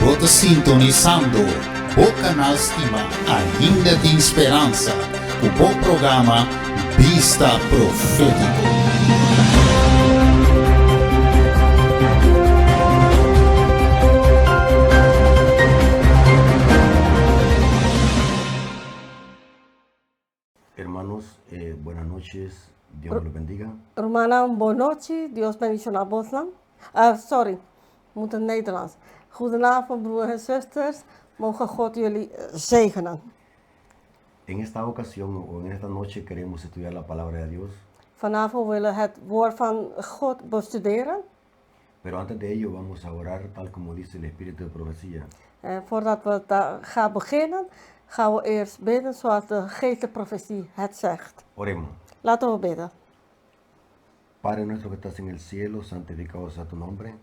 Bota sintonizando o canal Estima Ainda de Esperança, o bom programa Vista Profético. Hermanos, buenas noches, Dios los bendiga. Romana, boa noite, Dios bendiga Bosland. Moet in Nederlands. Goedenavond, broers en zusters. Mogen God jullie zegenen. En esta ocasión o en esta noche queremos estudiar la palabra de Dios, Vanavond willen we het woord van God bestuderen. pero antes de ello vamos a orar tal como dice el Espíritu de Profecía. Voordat we daar gaan beginnen, gaan we eerst bidden zoals de geestelijke profetie het zegt. Oremos. Laten we bidden. Padre nuestro que estás en el cielo, santificado sea tu nombre.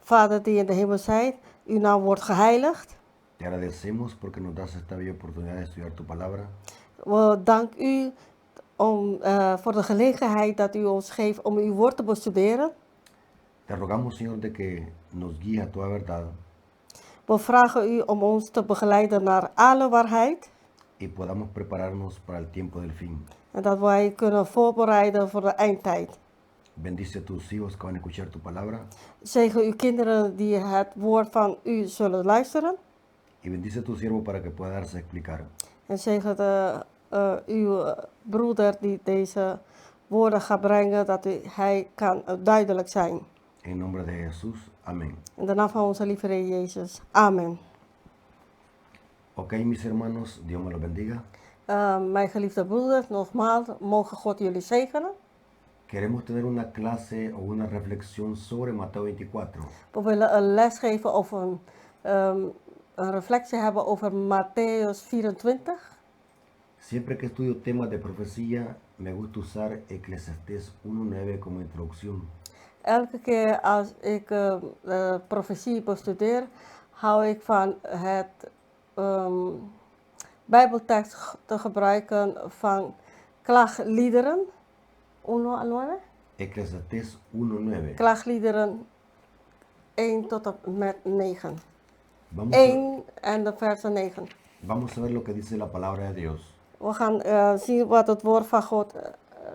Vader die in de hemel zijt, uw naam wordt geheiligd. Te agradecemos porque nos das esta bella oportunidad de estudiar tu palabra. We danken u voor de gelegenheid dat u ons geeft om uw woord te bestuderen. Te rogamos, Señor, de que nos guíe a toda verdad We vragen u om ons te begeleiden naar alle waarheid. y podamos prepararnos para el tiempo del fin. En dat wij kunnen voorbereiden voor de eindtijd. Bendice a tus hijos que van a escuchar tu palabra Zegen uw kinderen die het woord van u zullen luisteren. y bendice a tu siervo para que pueda darse a explicar. En zegen uw broeder die deze woorden gaat brengen, dat hij kan duidelijk zijn. En nombre de Jesús, amén. In de naam van onze lieve Heer Jezus. Amen. Ok, mis hermanos, Dios me los bendiga. Mijn geliefde broeders, nogmaals, mogen God jullie zegenen. Queremos tener una clase o una reflexión sobre Mateo 24. We willen een les geven over een reflectie hebben over Matthäus 24. Siempre que estudio temas de profecía, me gusta usar Eclesiastés 1.9 como introducción. Elke keer als ik profetie bestudeer, hou ik van het Bijbeltekst te gebruiken van klaagliederen. Eclesiastés 1.9. Klaagliederen 1 tot en met 9. Vamos 1 en de versen 9. vamos a ver lo que dice la palabra de Dios. We gaan zien wat het woord van God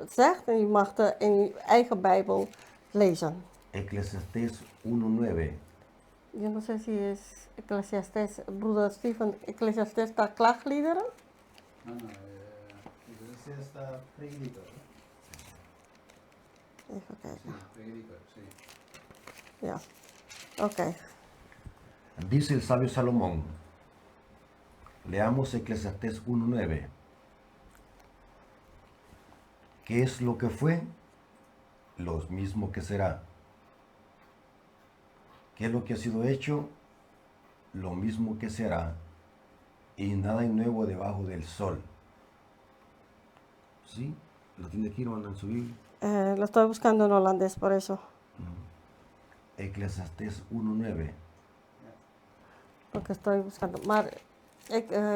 zegt en u mag het in uw eigen Bijbel lezen. Eclesiastés 1.9. Yo no sé si es Eclesiastés, broeder Steven, Eclesiastés staat klaagliederen. No, iglesia está predica, ¿no? Even kijken. Sí, predica, sí. Ja, oké. Dice el sabio Salomón. Leamos Eclesiastés 1.9. ¿Qué es lo que fue? Lo mismo que será. ¿Qué es lo que ha sido hecho? Lo mismo que será. Y nada hay nuevo debajo del sol. ¿Sí? ¿Lo tiene aquí, hermano, en su Biblia? Lo estoy buscando en holandés por eso, Eclesiastés 1.9. porque estoy buscando. Maar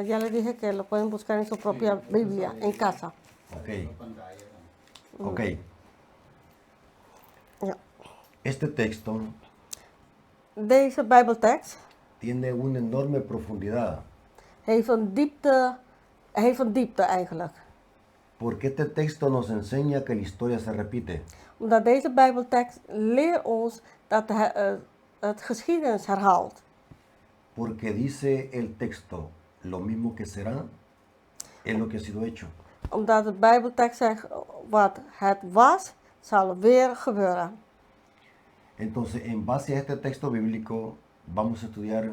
ya le dije que lo pueden buscar en su propia Biblia, en casa. Ok, Pantalla también. ok. Ja. Este texto Deze Bijbeltekst tiene una enorme profundidad. heeft een diepte eigenlijk. Porque este texto nos enseña que la historia se repite. Omdat deze Bijbeltekst leert ons dat het geschiedenis herhaalt. Porque dice el texto, lo mismo que será, es lo que ha sido hecho. Omdat de Bijbeltekst zegt wat het was, zal weer gebeuren. Entonces, en base a este texto bíblico, vamos a estudiar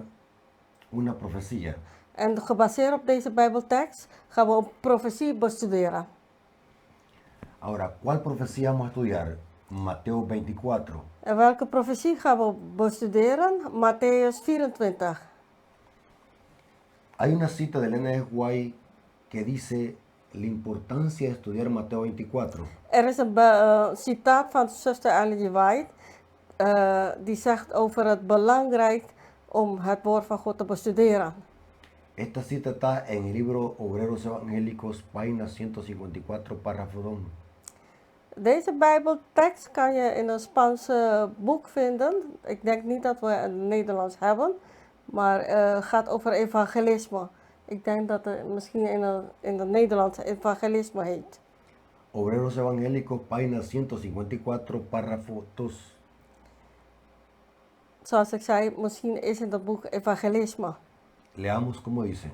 una profecía. En gebaseerd op deze Bijbeltekst gaan we een profetie bestuderen. Ahora, ¿cuál profecía vamos a estudiar? Mateo 24. En welke profetie gaan we bestuderen? Matthäus 24. Hay una cita de Elena de White que dice la importancia de estudiar Mateo 24. Er is een citaat van zuster Ellen G. White die zegt over het belangrijk om het woord van God te bestuderen. Esta cita está en el libro Obreros Evangélicos, página 154, párrafo 2. Deze Bijbeltekst kan je in een Spaanse boek vinden. Ik denk niet dat we het Nederlands hebben. Maar gaat over evangelisme. Ik denk dat het misschien in het Nederlands evangelisme heet. Obreros Evangélicos, página 154, párrafo 2. Zoals ik zei, misschien is in het boek evangelisme. Leamos como dice.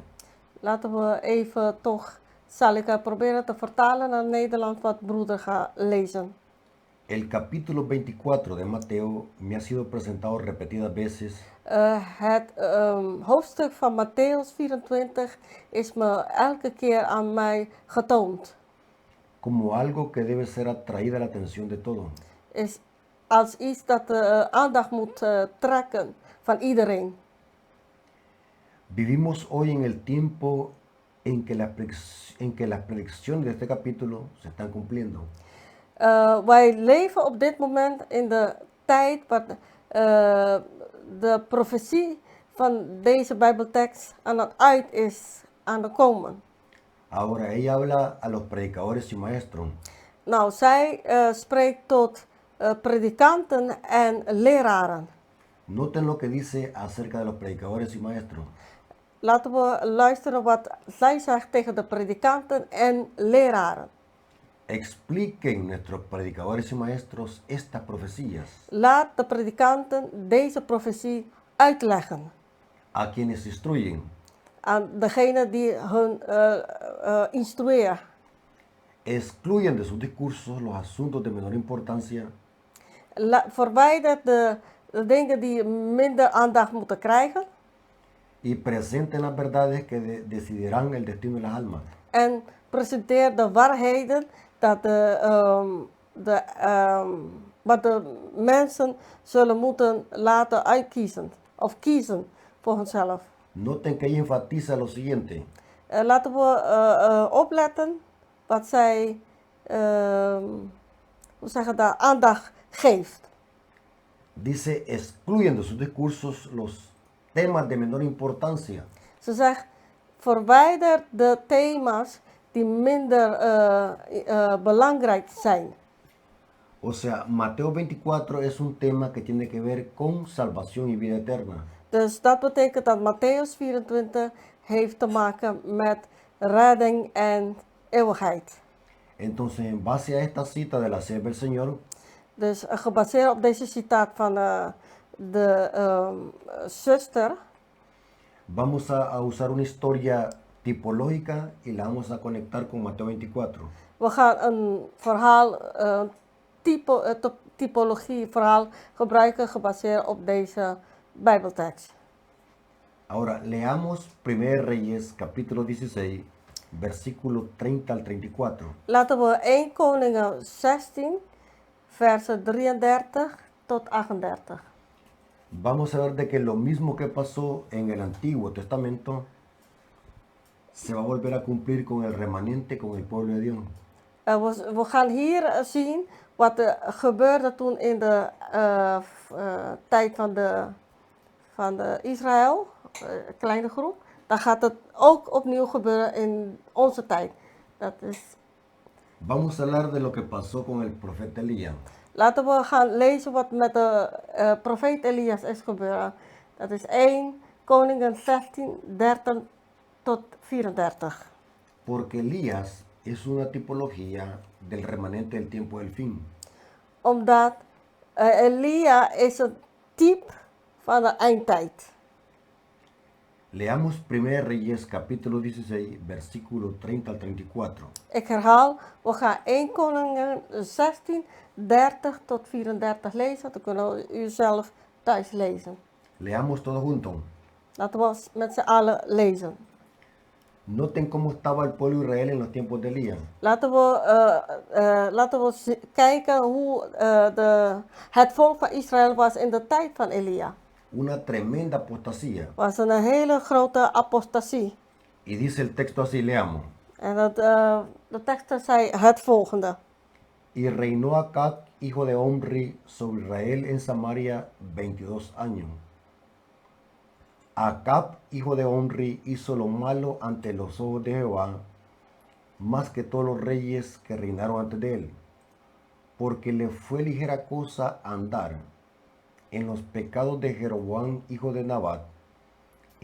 Laten we even toch, zal ik proberen te vertalen naar Nederlands wat broeder gaat lezen. El capítulo 24 de Mateo me ha sido presentado repetidas veces Het hoofdstuk van Matthäus 24 is me elke keer aan mij getoond. como algo que debe ser atraída a la atención de todos. Is als iets dat de aandacht moet trekken van iedereen. Vivimos hoy en el tiempo en que las predicciones de este capítulo se están cumpliendo. Wij leven op dit moment in de tijd waar de profetie van deze Bijbeltekst aan het uit is aan het komen. Ahora ella habla a los predicadores y maestros. Nou, zij spreekt tot predikanten en leraren. Noten lo que dice acerca de los predicadores y maestros. Laten we luisteren wat zij zegt tegen de predikanten en leraren. Expliquen nuestros predicadores y maestros estas profecías Laat de predikanten deze profetie uitleggen a quienes instruyen. aan degene die hun instrueert. Excluyen de sus discursos los asuntos de menor importancia Verwijder de dingen die minder aandacht moeten krijgen y presenten las verdades que decidirán el destino de las almas. en presenteer de waarheden dat wat de mensen zullen moeten laten uitkiezen of kiezen voor hunzelf. Noten que ella enfatiza lo siguiente. Laten we opletten wat zij hoe zeggen dat, aandacht geeft. Dice, excluyen de sus discursos los temas de menor importancia Ze zegt, verwijder de thema's die minder belangrijk zijn. O sea, Mateo 24 es un tema que tiene que ver con salvación y vida eterna. Dus dat betekent dat Matthäus 24 heeft te maken met redding en eeuwigheid. Entonces, en base a esta cita de la sierva del Señor, Dus gebaseerd op deze citaat van de zuster, vamos a usar una historia tipológica y la vamos a conectar con Mateo 24. we gaan een verhaal, typologie verhaal gebruiken gebaseerd op deze Bijbeltekst. Ahora, leamos 1 Reyes, capítulo 16, versículo 30 al 34. Laten we 1 Koningen 16, versen 33 tot 38. Vamos a ver de que lo mismo que pasó en el Antiguo Testamento se va a volver a cumplir con el remanente, con el pueblo de Dios. We gaan hier zien wat er gebeurde toen in de tijd van de Israël, kleine groep. Dan gaat het ook opnieuw gebeuren in onze tijd. Dat is... Vamos a hablar de lo que pasó con el profeta Elías. Laten we gaan lezen wat met de profeet Elias is gebeurd. Dat is 1 Koningen 16, 30 tot 34. Porque Elías es una tipología del remanente del tiempo del fin. Omdat Elia is een type van de eindtijd. Leamos 1 Reyes capítulo 16, versículo 30 al 34. Ik herhaal, we gaan 1 Koningen 16, 30 tot 34 lezen. Dan kunnen u zelf thuis lezen. Leamos todo junto. Laten we met z'n allen lezen. Noten cómo estaba el pueblo de Israel en los tiempos de Elías. Laten we kijken hoe het volk van Israël was in de tijd van Elia. Una tremenda apostasía. Was een hele grote apostasie. Y dice el texto así, leamos. En de tekst zei het volgende. Y reinó Acab, hijo de Omri, sobre Israel en Samaria 22 años. Acab, hijo de Omri, hizo lo malo ante los ojos de Jehová, más que todos los reyes que reinaron antes de él, porque le fue ligera cosa andar en los pecados de Jeroboam, hijo de Nabat,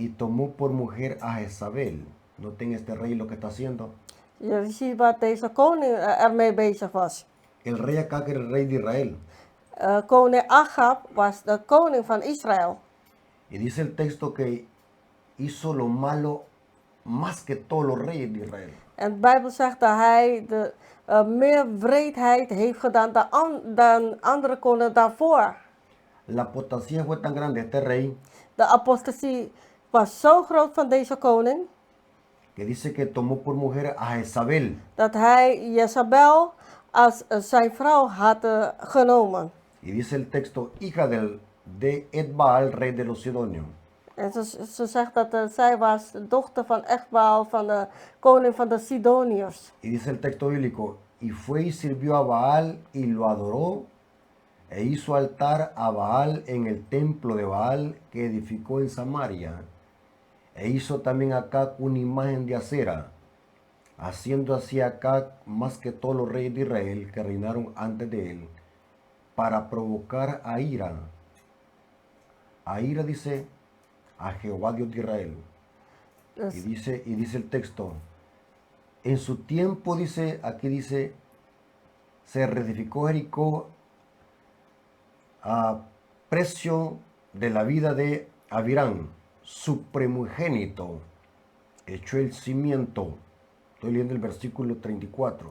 y tomó por mujer a Jezabel. Noten este rey lo que está haciendo. Je ziet wat deze koning ermee bezig was. El rey Acab era el rey de Israel. Koning Agab was de koning van Israël. Y dice el texto que hizo lo malo más que todos los reyes de Israel. En de Bijbel zegt dat hij meer wreedheid heeft gedaan dan andere koningen daarvoor. La apostasía fue tan grande, este rey, De apostasie was zo groot van deze koning, que dice que tomó por mujer a Jezabel. dat hij Jezabel als zijn vrouw had genomen. Y dice el texto, hija de Edbaal, rey de los Sidonios. En ze zegt dat zij was de dochter van Echbaal, van de koning van de Sidoniërs. Y dice el texto bíblico, y fue y sirvió a Baal y lo adoró, e hizo altar a Baal en el templo de Baal que edificó en Samaria. E hizo también Acab una imagen de acera, haciendo así Acab más que todos los reyes de Israel que reinaron antes de él, para provocar a ira. A ira dice a Jehová Dios de Israel. Dus, Y dice el texto, en su tiempo dice, aquí dice, se reedificó Jericó a precio de la vida de Abirán, su primogénito, echó el cimiento. Estoy leyendo el versículo 34.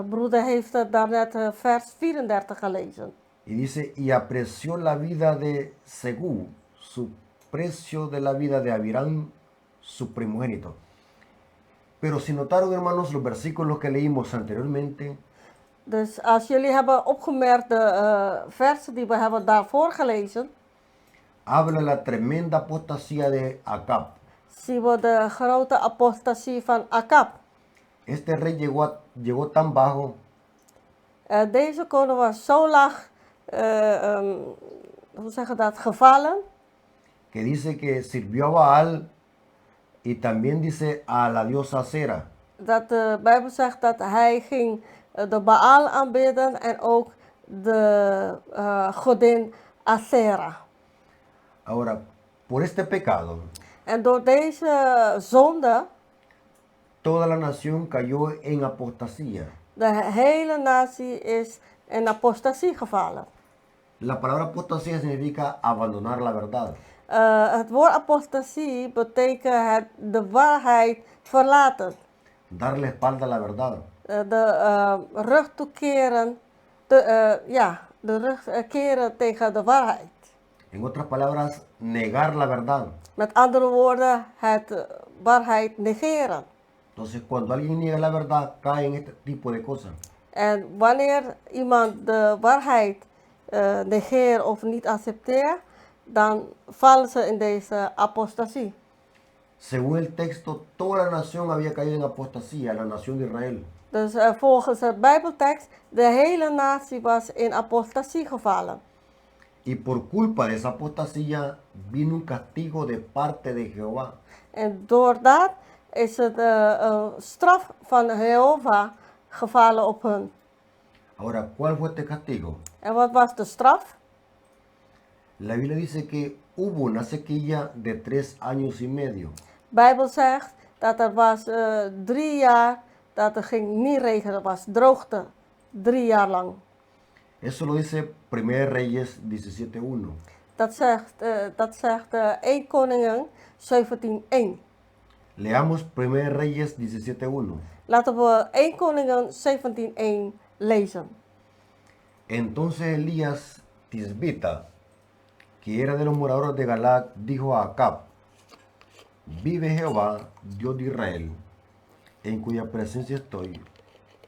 broeder heeft daarnet vers 34 gelezen. Y dice, y apreció la vida de Segú, su precio de la vida de Abirán, su primogénito. Pero si notaron, hermanos, los versículos que leímos anteriormente, Dus als jullie hebben opgemerkt de versen die we hebben daarvoor gelezen, habla la tremenda apostasía de Acab. zien we de grote apostasie van Acab. Este rey llegó tan bajo Deze koning was zo laag, hoe zeggen dat, gevallen, que dice que sirvió a Baal y también dice a la diosa Acera. dat de Bijbel zegt dat hij ging de Baal aanbidden en ook de godin Asera. Ahora, por este pecado, En door deze zonde, toda la nación cayó en apostasía. de hele natie is in apostasie gevallen. La palabra apostasía significa abandonar la verdad. Het woord apostasie betekent de waarheid verlaten. Darle la espalda a la verdad. De rug toekeren, de rug keren tegen de waarheid. En otras palabras, negar la verdad. Met andere woorden, het waarheid negeren. Entonces, cuando alguien niega la verdad, cae en este tipo de cosas. En wanneer iemand de waarheid negeert of niet accepteert, dan vallen ze in deze apostasie. Según el texto, toda la nación había caído en apostasía, la nación de Israel. Dus volgens het Bijbeltekst, de hele natie was in apostasie gevallen. Y por culpa de esa apostasía vino un castigo de parte de Jehová. En door dat is het straf van Jehovah gevallen op hun. Ahora, ¿cuál fue este castigo? En wat was de straf? La Biblia dice que hubo una sequía de 3 años y medio. De Bijbel zegt dat er was 3 jaar dat er ging niet regenen, er was droogte 3 jaar lang. Eso lo dice 1 Reyes 17:1. Dat zegt 1 Koningen 17:1. Leamos 1 Reyes 17:1. Laten we 1 Koningen 17:1 lezen. Entonces Elías Tisbita, que era de los moradores de Galaad, dijo a Acab: vive Jehová, Dios de Israel, en cuya presencia estoy,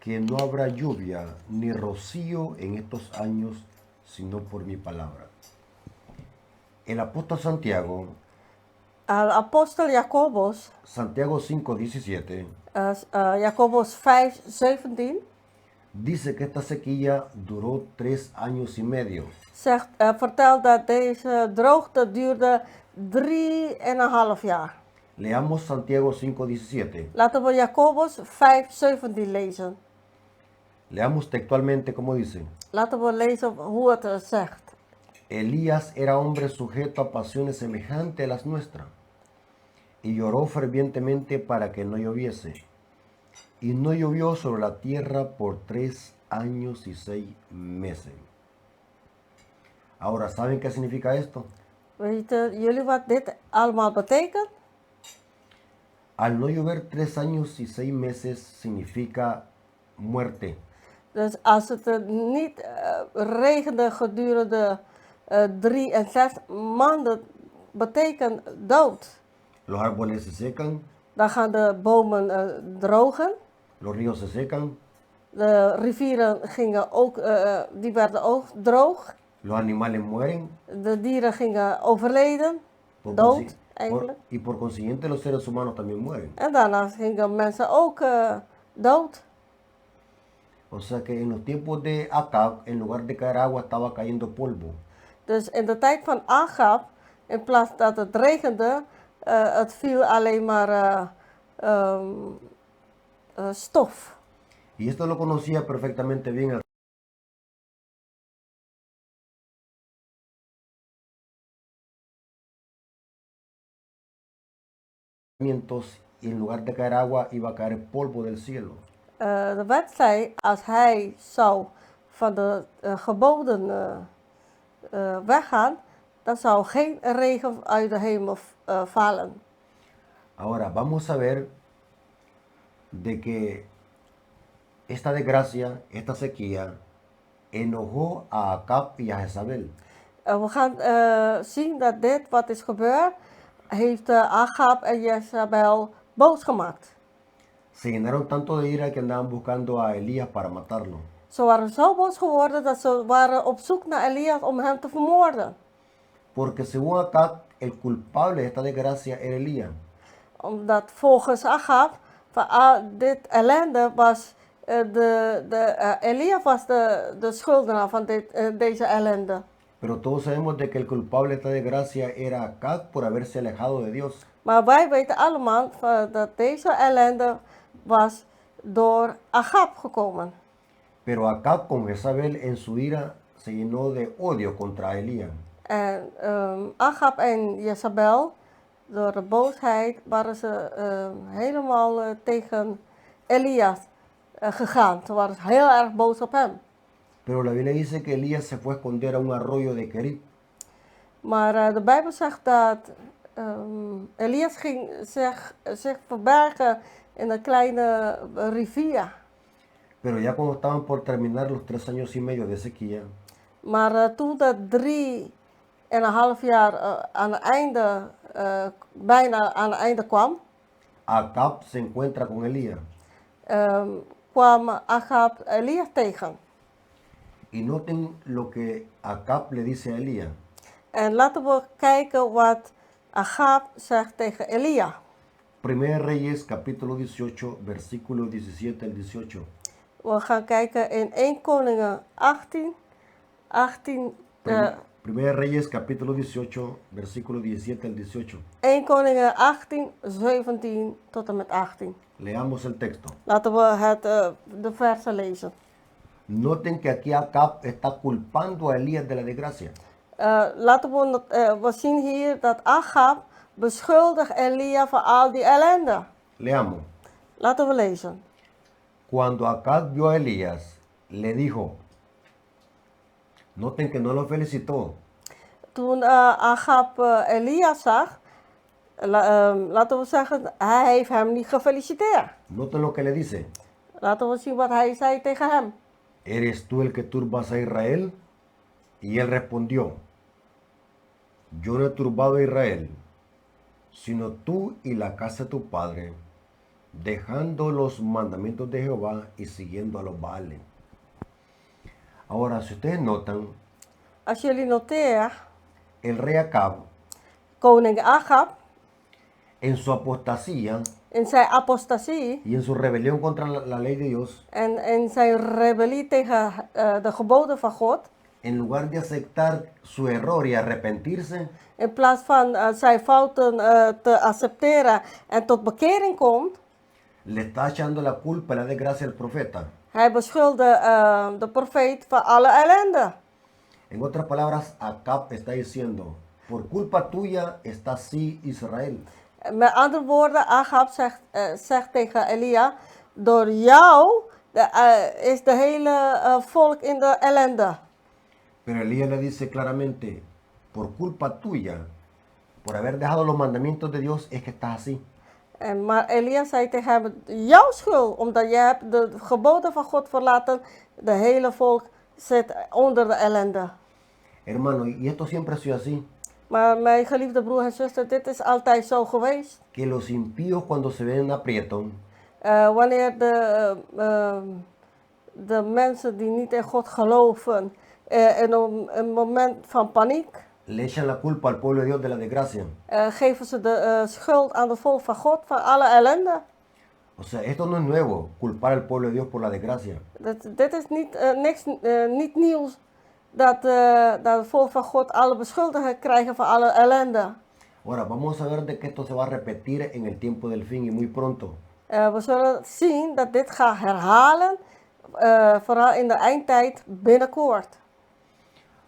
que no habrá lluvia ni rocío en estos años, sino por mi palabra. El apóstol Santiago, El apostel Jacobus, Santiago 5:17, Jacobus 5:17, dice que esta sequía duró 3 años y medio. vertelt dat deze droogte duurde 3,5 jaar. Leamos Santiago 5:17. Laten we Jacobus 5:17 lezen. Leamos textualmente como dice: Laten we lezen hoe het zegt. Elías era hombre sujeto a pasiones semejantes a las nuestras, y lloró fervientemente para que no lloviese. Y no llovió sobre la tierra por 3 años y 6 meses. Ahora, ¿saben qué significa esto? Weten jullie wat dit allemaal betekent? Al no llover 3 años y 6 meses significa muerte. Dus als het niet regende gedurende 3 en 6 maanden, betekent dood. Los árboles se secan, Dan gaan de bomen drogen. los ríos se secan, De rivieren gingen ook, die werden ook droog. los animales mueren. De dieren gingen overleden, Por dood consi- eigenlijk. y por consiguiente los seres humanos también mueren. En daarna gingen mensen ook dood. O sea que en los tiempos de Acab, en lugar de caer agua, estaba cayendo polvo. Dus in de tijd van Agab, in plaats dat het regende, het viel alleen maar stof. Y esto lo conocía perfectamente bien el y en lugar de caer agua iba a caer polvo del cielo. De wet zei, als hij zou van de geboden weggaan, dan zou geen regen uit de hemel vallen. Ahora vamos a ver de que esta desgracia, esta sequía, enojó a Acab y a Jezabel. We gaan zien dat dit wat is gebeurd, heeft Agab en Jezabel boos gemaakt. Se llenaron tanto de ira que andaban buscando a Elías para matarlo. Ze waren zo boos geworden dat ze waren op zoek naar Elias om hem te vermoorden. Porque según Acab, el culpable de esta desgracia era Elías. Omdat volgens Agab van dit ellende was Elias was de schuldenaar van deze ellende. Pero todos sabemos de que el culpable de esta desgracia era Acab por haberse alejado de Dios. Maar wij weten allemaal dat deze ellende was door Agab gekomen. Pero Acab con Jezabel en su ira se llenó de odio contra Elías. En Agab en Jezabel, door de boosheid, waren ze helemaal tegen Elias gegaan. Ze waren heel erg boos op hem. Pero la Biblia dice que Elías se fue a esconder a un arroyo de Kerit. Maar de Bijbel zegt dat Elias ging zich verbergen in een kleine rivier. Pero ya cuando estaban por terminar los 3 años y medio de sequía, Maar toen dat 3,5 jaar aan het einde, bijna aan het einde kwam, Acab se encuentra con Elías. kwam Agab Elias tegen. Y noten lo que Acab le dice a Elías. En laten we kijken wat Agab zegt tegen Elia. 1 Reyes capítulo 18, versículo 17 al 18. We gaan kijken in 1 Koningen 18. 1 Reyes capítulo 18, versículo 17 al 18. 1 Koningen 18, 17 tot en met 18. Leamos el texto. Laten we de versen lezen. Noten que aquí Acab está culpando a Elías de la desgracia. Laten we zien hier dat Agab beschuldigt Elia van al die ellende. Leamos. Laten we lezen. Cuando Acab vio a Elías, le dijo, noten que no lo felicitó, Toen Agab Elia zag, laten we zeggen, hij heeft hem niet gefeliciteerd. noten lo que le dice, Laten we zien wat hij zei tegen hem. ¿eres tú el que turbas a Israel? Y él respondió, yo no he turbado a Israel, sino tú y la casa de tu padre, dejando los mandamientos de Jehová y siguiendo a los Baales. Ahora, si ustedes notan, Als jullie noteren, el rey Acab, koning Agab, en su apostasía in zijn apostasie y en su rebelión contra la ley de Dios, en in zijn rebellie tegen de geboden van God, en lugar de aceptar su error y arrepentirse, in plaats van zijn fouten te accepteren en tot bekering komt, le está echando la culpa y la desgracia al profeta. hij beschuldigde de profeet van alle ellende. En otras palabras, Acab está diciendo, por culpa tuya está así Israel. Met andere woorden, Ahab zegt tegen Elia, door jou is de hele volk in de ellende. Pero Elías le dice claramente, por culpa tuya, por haber dejado los mandamientos de Dios, es que estás así. Maar Elia zei tegen hem, jouw schuld, omdat jij hebt de geboden van God verlaten, de hele volk zit onder de ellende. Hermano, y esto siempre ha sido así, Maar mijn geliefde broer en zuster, dit is altijd zo geweest. que los impíos cuando se ven aprietos, Wanneer de mensen die niet in God geloven, in een moment van paniek, le echan la culpa al pueblo de Dios de la desgracia. geven ze de schuld aan de volk van God van alle ellende. O sea, esto no es nuevo, culpar al pueblo de Dios por la desgracia. Dit is niet nieuws dat het volk van God alle beschuldigingen krijgen van alle ellende. Ahora, vamos a ver de que esto se va a repetir en el tiempo del fin y muy pronto. We zullen zien dat dit gaat herhalen, vooral in de eindtijd binnenkort.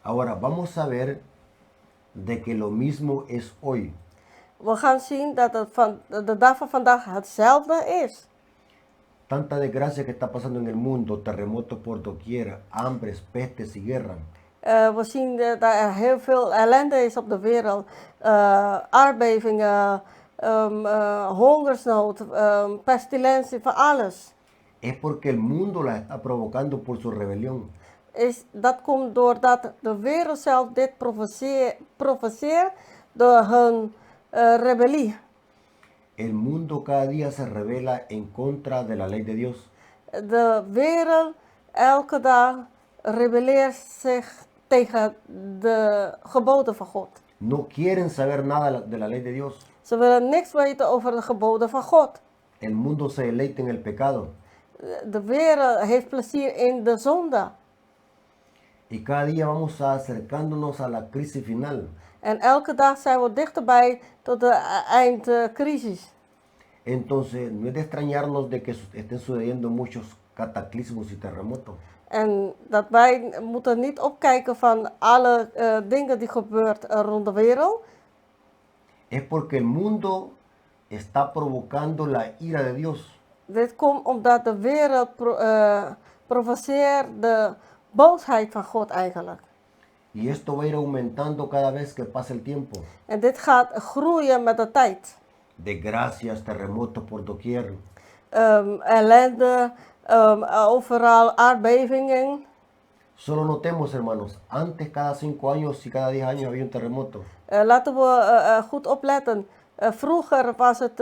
Ahora, vamos a ver de que lo mismo es hoy. We gaan zien dat het de dag van vandaag hetzelfde is. Tanta desgracia que está pasando en el mundo, terremotos por doquier, hambres, pestes y guerra. We zien dat er heel veel ellende is op de wereld. Aardbevingen, hongersnood, pestilentie, van alles. Es porque el mundo la está provocando por su rebelión. Dat komt doordat de wereld zelf dit provoceert door hun rebellie. El mundo cada día se revela en contra de la ley de Dios. De wereld elke dag rebelleert zich tegen de geboden van God. No quieren saber nada de la ley de Dios. Ze willen niks weten over de geboden van God. El mundo se deleita en el pecado. De wereld heeft plezier in de zonde. Y cada día vamos acercándonos a la crisis final. En elke dag zijn we dichterbij tot de eindcrisis. Entonces, no es de extrañarnos de que estén sucediendo muchos cataclismos y terremotos. En dat wij moeten niet opkijken van alle dingen die gebeuren rond de wereld. Es porque el mundo está provocando la ira de Dios. Dit komt omdat de wereld provoceert de boosheid van God eigenlijk. Y esto va a ir aumentando cada vez que pasa el tiempo. En dit gaat groeien met de tijd. Desgracias, terremotos por doquier. Ellende, overal aardbevingen. Solo notemos, hermanos, antes cada 5 años y cada 10 años había un terremoto. Laten we goed opletten. Vroeger was het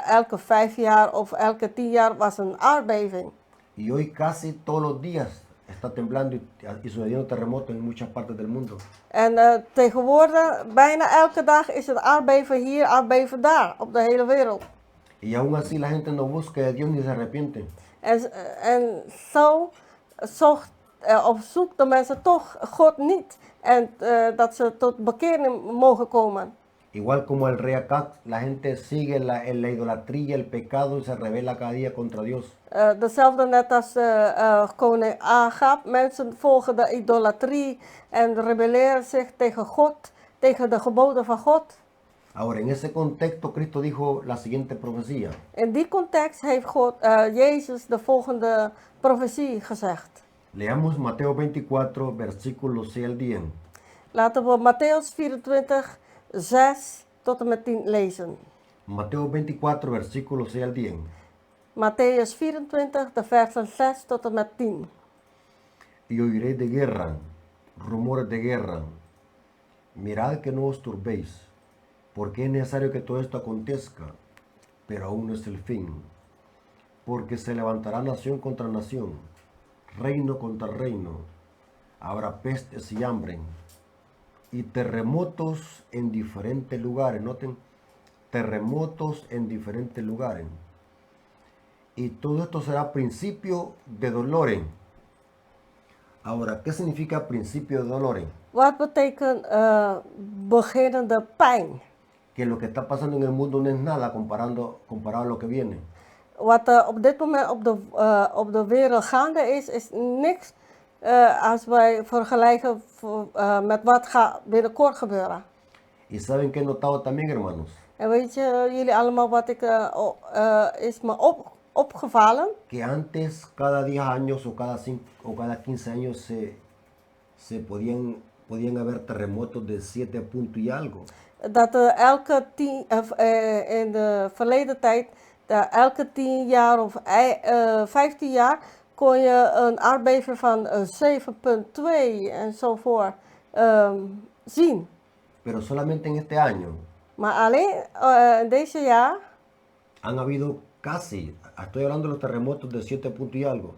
elke 5 jaar of elke 10 jaar was een aardbeving. Y hoy casi todos los días está temblando y sucediendo terremotos en muchas partes del mundo. En tegenwoordig, bijna elke dag is het aardbeven hier, aardbeven daar, op de hele wereld. Y aún así la gente no busca de Dios ni se arrepiente. En zo zoekt de mensen toch God niet. En dat ze tot bekering mogen komen. Igual como el rey Acab, la gente sigue la idolatría, el pecado y se rebela cada día contra Dios. Dezelfde net als koning Ahab. Mensen volgen de idolatrie en rebelleren zich tegen God, tegen de geboden van God. Ahora, en ese contexto, Cristo dijo la siguiente profecía. In die context heeft Jezus de volgende profetie gezegd. Leamos Mateo 24, versículos 6 al 10. Laten we Matthäus 24, 6 tot en met 10 lezen. Mateo 24, versículos 6 al 10. Matthäus 24, de versen 6 tot en met 10. Y oiréis de guerra, rumores de guerra. Mirad que no os turbéis, porque es necesario que todo esto acontezca, pero aún no es el fin. Porque se levantará nación contra nación, reino contra reino. Habrá pestes y hambre, y terremotos en diferentes lugares. Noten, terremotos en diferentes lugares. Y todo esto será principio de dolores. Ahora, ¿qué significa principio de dolores? Wat betekent beginnende pijn? Que lo que está pasando en el mundo no es nada comparado a lo que viene. Wat op dit moment op de wereld gaande is niks als wij vergelijken met wat gaat binnenkort gebeuren. Y saben que he notado también, hermanos, En weet je, jullie allemaal wat is me opgevallen? Que antes, cada 10 años o o cada 15 años se podían haber terremotos de 7 puntos y algo. Dat in de verleden tijd, elke 10 jaar of 15 jaar, kon je een aardbeving van 7,2 enzovoort zien. Pero solamente en este año Maar alleen in deze jaar han habido casi, estoy hablando de los terremotos de 7 puntos y algo,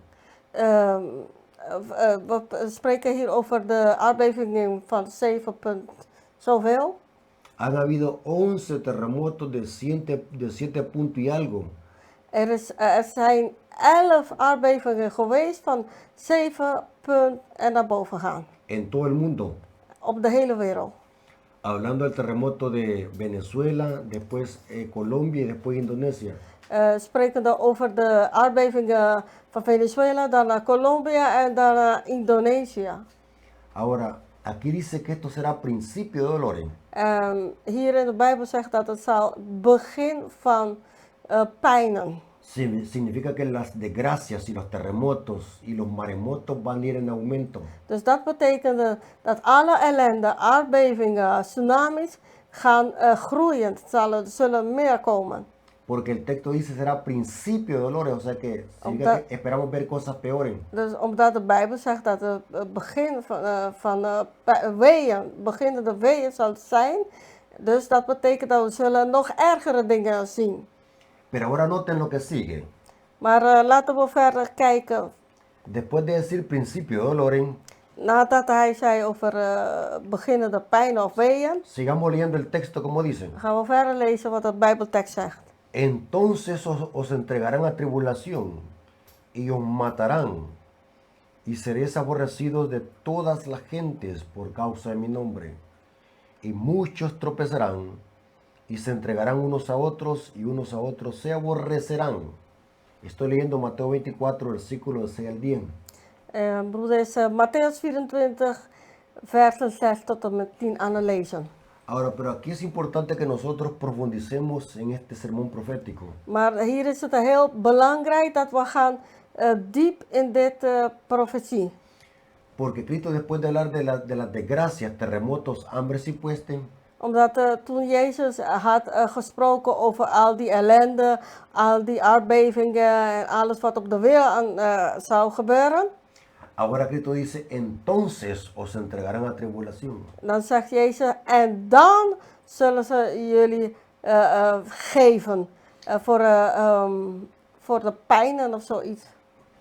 we spreken hier over de aardbevingen van 7 punt zoveel. han habido 11 terremotos de 7 puntos y algo. Er zijn 11 aardbevingen geweest van 7 punt en naar boven gaan. En todo el mundo. Op de hele wereld. Hablando del terremoto de Venezuela, después Colombia y después Indonesia. Sprekende over de aardbevingen van Venezuela, dan naar Colombia en dan naar Indonesië. Ahora, aquí dice que esto será principio de dolores. Hier in de Bijbel zegt dat het zal begin van pijnen. Significa que las desgracias y los terremotos y los maremotos van a ir en aumento. Dus dat betekende dat alle ellende, aardbevingen, tsunamis gaan groeien. Zullen meer komen. Porque el texto dice será principio de dolores, o sea que significa que esperamos ver cosas peores. Dus omdat de Bijbel zegt dat het begin van weeën, beginnende weeën zal zijn. Dus dat betekent dat we zullen nog ergere dingen zien. Pero ahora noten lo que sigue. Maar laten we verder kijken. Después de decir principio de dolores, Nadat hij zei over beginnende pijn of weeën, sigamos leyendo el texto como dice. gaan we verder lezen wat de Bijbeltekst zegt. Entonces os entregarán a tribulación y os matarán y seréis aborrecidos de todas las gentes por causa de mi nombre. Y muchos tropezarán y se entregarán unos a otros y unos a otros se aborrecerán. Estoy leyendo Mateo 24, versículos 6 al 10. Broeder, is Matthäus 24, versen 6 tot en met 10 aan het lezen. Ahora, pero aquí es importante que nosotros profundicemos en este sermón profético. Maar hier is het heel belangrijk dat we gaan diep in dit profetie. Porque Cristo, después de hablar de las desgracias, terremotos, hambres y pestes, Omdat toen Jezus had gesproken over al die ellende, al die aardbevingen en alles wat op de wereld zou gebeuren. ahora Cristo dice, entonces os entregarán a tribulación. Dan zegt Jezus, en dan zullen ze jullie geven voor de pijnen of zoiets.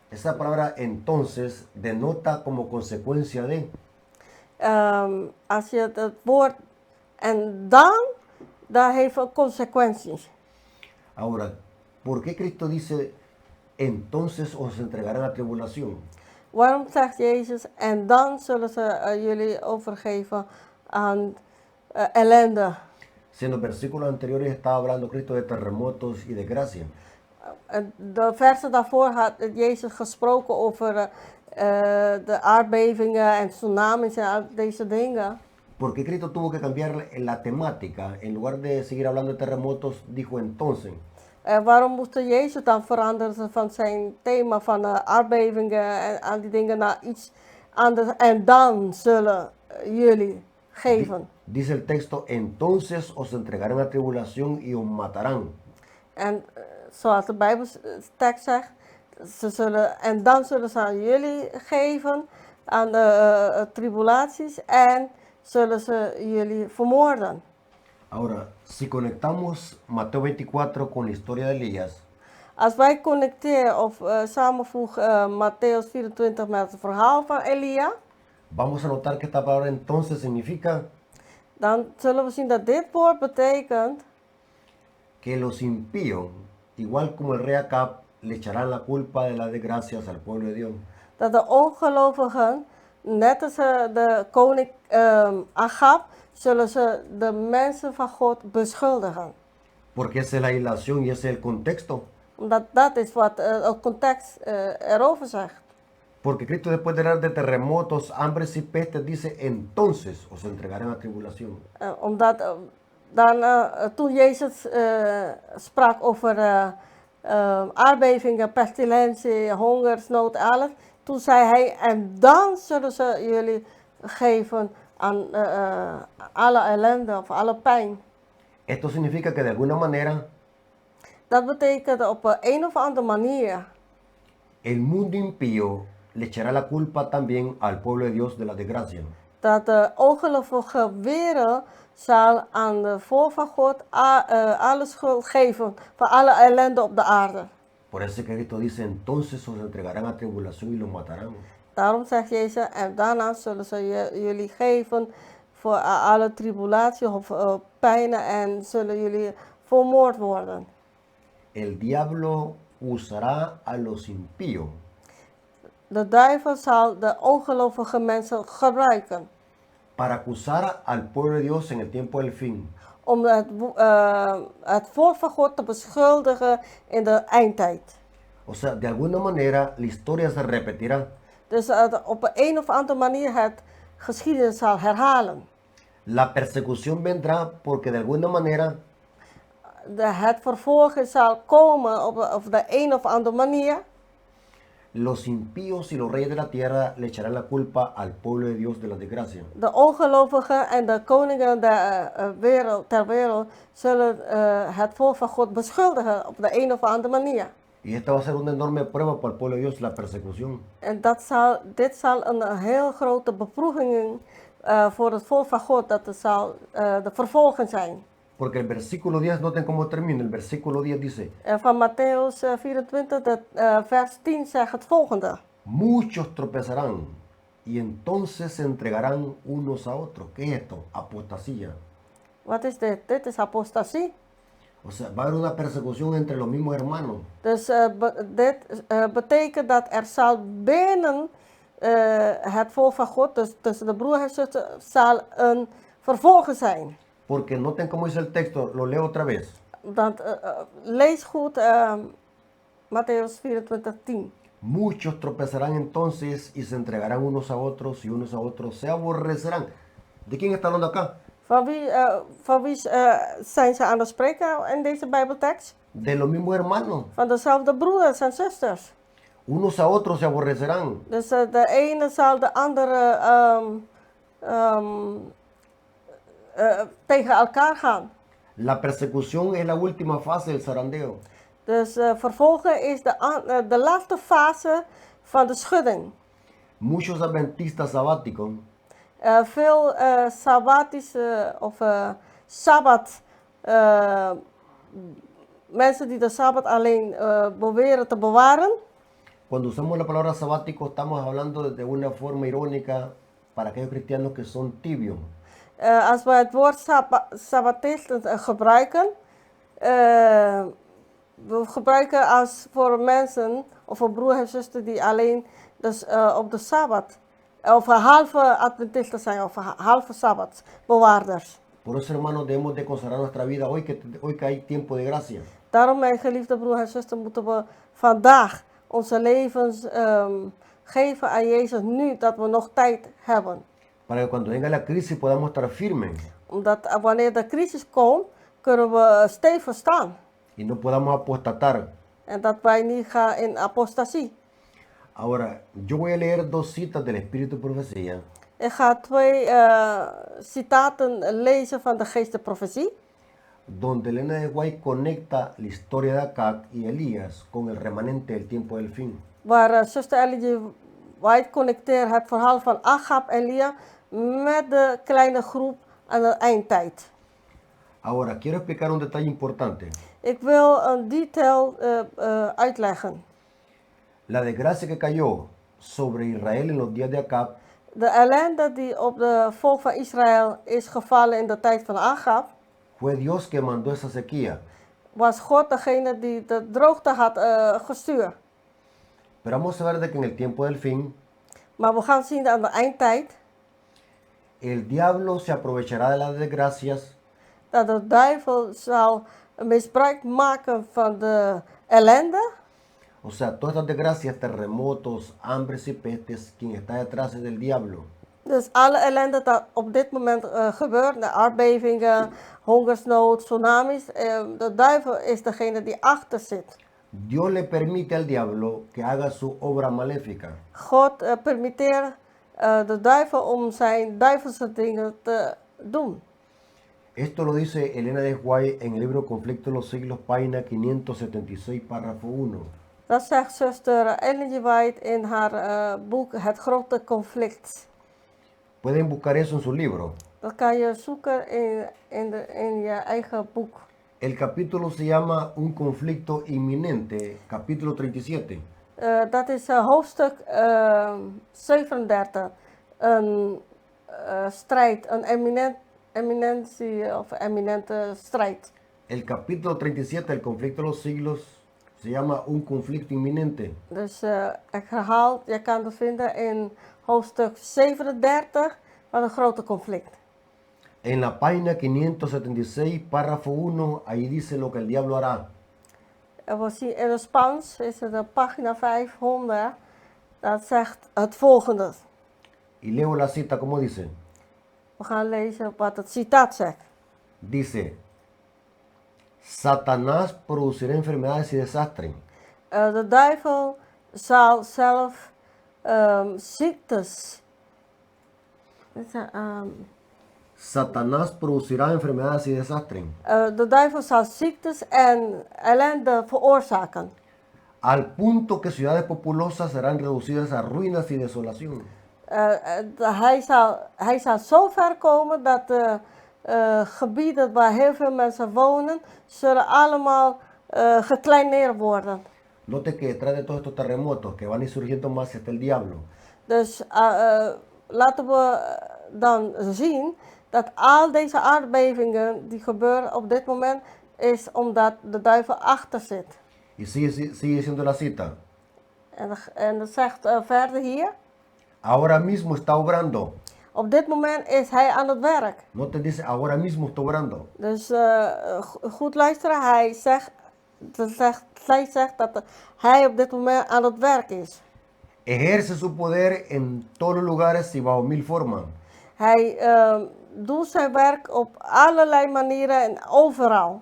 Esa palabra entonces denota como consecuencia de. Als je het woord en dan, dat heeft ook consequenties. Ahora, ¿por qué Cristo dice, entonces os entregarán a tribulación? Waarom zegt Jezus, en dan zullen ze jullie overgeven aan ellende? Si en los versículos anteriores estaba hablando Cristo de terremotos y desgracia. De versen daarvoor had Jezus gesproken over de aardbevingen en tsunamis en al deze dingen. ¿Por qué Cristo tuvo que cambiar la temática? En lugar de seguir hablando de terremotos, dijo entonces. Waarom moest Jezus dan veranderen van zijn thema van aardbevingen en al die dingen naar iets anders? En dan zullen jullie geven. Dice el texto, entonces os entregarán a tribulación y os matarán. En zoals de Bijbeltekst zegt, en dan zullen ze aan jullie geven, aan de tribulaties, en zullen ze jullie vermoorden. Ahora, si conectamos Mateo 24 con la historia de Elías, Als wij connecteren of samenvoegen Matthäus 24 met het verhaal van Elia, vamos a notar que esta palabra entonces significa dan zullen we zien dat dit woord betekent que los impíos, igual como el rey Acab, le echarán la culpa de las desgracias al pueblo de Dios. dat de ongelovigen, net als de koning Agab, zullen ze de mensen van God beschuldigen. Porque esa es la ilación y ese es el contexto. Omdat dat is wat het context erover zegt. Porque Cristo, después de hablar de terremotos, hambres y pestes, dice, entonces os entregarán a tribulación. Omdat Toen Jezus sprak over aardbevingen, pestilentie, hongersnood, alles. Toen zei hij, en dan zullen ze jullie geven aan alle ellende of alle pijn. Esto significa que de alguna manera Dat betekent op een of andere manier el mundo impío le echará la culpa también al pueblo de Dios de la desgracia. dat de ongelovige wereld zal aan de volk van God alle schuld geven van alle ellende op de aarde. Por eso es que Cristo dice, entonces os entregarán a tribulación y los matarán. Daarom zegt Jezus, en daarna zullen ze jullie geven voor alle tribulatie of pijnen en zullen jullie vermoord worden. El diablo usará a los impíos De duivel zal de ongelovige mensen gebruiken para acusar al pueblo de Dios en el tiempo del fin. om het volk van God te beschuldigen in de eindtijd. O sea, de alguna manera la historia se repetirá. Dus op een of andere manier het geschiedenis zal herhalen. La persecución vendrá porque de alguna manera Het vervolgen zal komen op de een of andere manier. los impíos y los reyes de la tierra le echarán la culpa al pueblo de Dios de la desgracia. De ongelovigen en de koningen ter wereld zullen het volk van God beschuldigen op de een of andere manier. Y esta va a ser una enorme prueba para el pueblo de Dios, la persecución. En dit zal een heel grote beproeving voor het volk van God, dat het zal de vervolging zijn. Porque el versículo 10, noten cómo termina, el versículo 10 dice, Van Matthäus 24, vers 10 zegt het volgende. muchos tropezarán y entonces se entregarán unos a otros. ¿Qué es esto? Apostasía. Wat is dit? Dit is apostasie. O sea, va a haber una persecución entre los mismos hermanos. Dus dit betekent dat er zal binnen het volk van God, dus tussen de broer en zuster, zal een vervolging zijn. Porque noten cómo dice el texto, lo leo otra vez. Lees goed Matthäus 24, 10. Muchos tropezarán entonces y se entregarán unos a otros y unos a otros se aborrecerán. ¿De quién está hablando acá? Van wie zijn ze aan het spreken in deze Bijbeltekst? De los mismos hermanos. Van dezelfde broeders en zusters. Unos a otros se aborrecerán. Dus de ene zal de andere tegen elkaar gaan. La persecución es la última fase del zarandeo. Dus vervolgen is de laatste fase van de schudding. Muchos adventistas sabáticos Veel sabbatische of sabbat, mensen die de sabbat alleen beweren te bewaren. cuando usamos la palabra sabático estamos hablando de una forma irónica para aquellos cristianos que son tibios. Als we het woord sabbatisten gebruiken, we gebruiken als voor mensen of voor broer en zuster die alleen dus, op de sabbat of halve adventisten zijn of halve sabbatsbewaarders. Por eso, hermanos, debemos de consagrar nuestra vida hoy que hay tiempo de gracia. Daarom, mijn geliefde broer en zuster, moeten we vandaag onze levens geven aan Jezus nu dat we nog tijd hebben. Para que cuando venga la crisis podamos estar firmes Omdat wanneer de crisis komt, kunnen we stevig staan. y no podamos apostatar. En dat wij niet gaan in apostasie. Ahora, yo voy a leer dos citas del Espíritu de Profecía Ik ga twee citaten lezen van de geest de profetie. donde Elena de White conecta la historia de Acab y Elías con el remanente del tiempo del fin. Waar zuster Ellie White connecteert het verhaal van Agab en Elia met de kleine groep aan de eindtijd. Ahora, quiero explicar un detalle importante. Ik wil een detail uitleggen. La desgracia que cayó sobre Israel en los días de Acab De ellende die op de volk van Israël is gevallen in de tijd van Agab, fue Dios que mandó esa sequía. was God degene die de droogte had gestuurd. Pero vamos a ver de que en el tiempo del fin, Maar we gaan zien aan de eindtijd el diablo se aprovechará de las desgracias dat de duivel zal misbruik maken van de ellende. O sea, todas estas desgracias, terremotos, hambres y pestes, quien está detrás es del diablo. Dus alle ellende dat op dit moment gebeurt, de aardbevingen, hongersnood, tsunamis, de duivel is degene die achter zit. Dios le permite al diablo que haga su obra maléfica. God permitteert de duivel om zijn duivelse dingen te doen. Esto lo dice Elena de White en el libro Conflicto de los Siglos, página 576, párrafo 1. Dat zegt zuster Ellen G. White in haar boek Het Grote Conflict. Pueden buscar eso en su libro. Dat kan je zoeken in je eigen boek. El capítulo se llama Un conflicto inminente, capítulo 37. Dat is hoofdstuk 37. Een strijd, een eminentie of eminente strijd. El capítulo 37 del conflicto de los siglos se llama Un conflicto inminente. Dus ik herhaal, je kan het vinden in hoofdstuk 37 van een grote conflict. En la página 576, párrafo 1, ahí dice lo que el diablo hará. En we zien in het Spaans, is het de pagina 500, dat zegt het volgende. Y leo la cita como dice. We gaan lezen wat het citaat zegt. Dice, Satanás producirá enfermedades y desastres. De duivel zal zelf ziektes. Satanás producirá enfermedades y desastres. De duivel zal ziektes en ellende veroorzaken. Al punto que ciudades populosas serán reducidas a ruinas y desolación. Hij zal zo ver komen dat de gebieden waar heel veel mensen wonen, zullen allemaal gekleineerd worden. Note que detrás de todos estos terremotos que van a ir surgiendo más está el diablo. Dus laten we dan zien dat al deze aardbevingen die gebeuren op dit moment, is omdat de duivel achter zit. Y sigue diciendo la cita. En dat zegt verder hier. Ahora mismo está obrando. Op dit moment is hij aan het werk. No te dice ahora mismo está obrando. Dus goed luisteren, zij zegt dat hij op dit moment aan het werk is. Ejerce su poder en todos los lugares y bajo mil formas. Hij doet zijn werk op allerlei manieren en overal.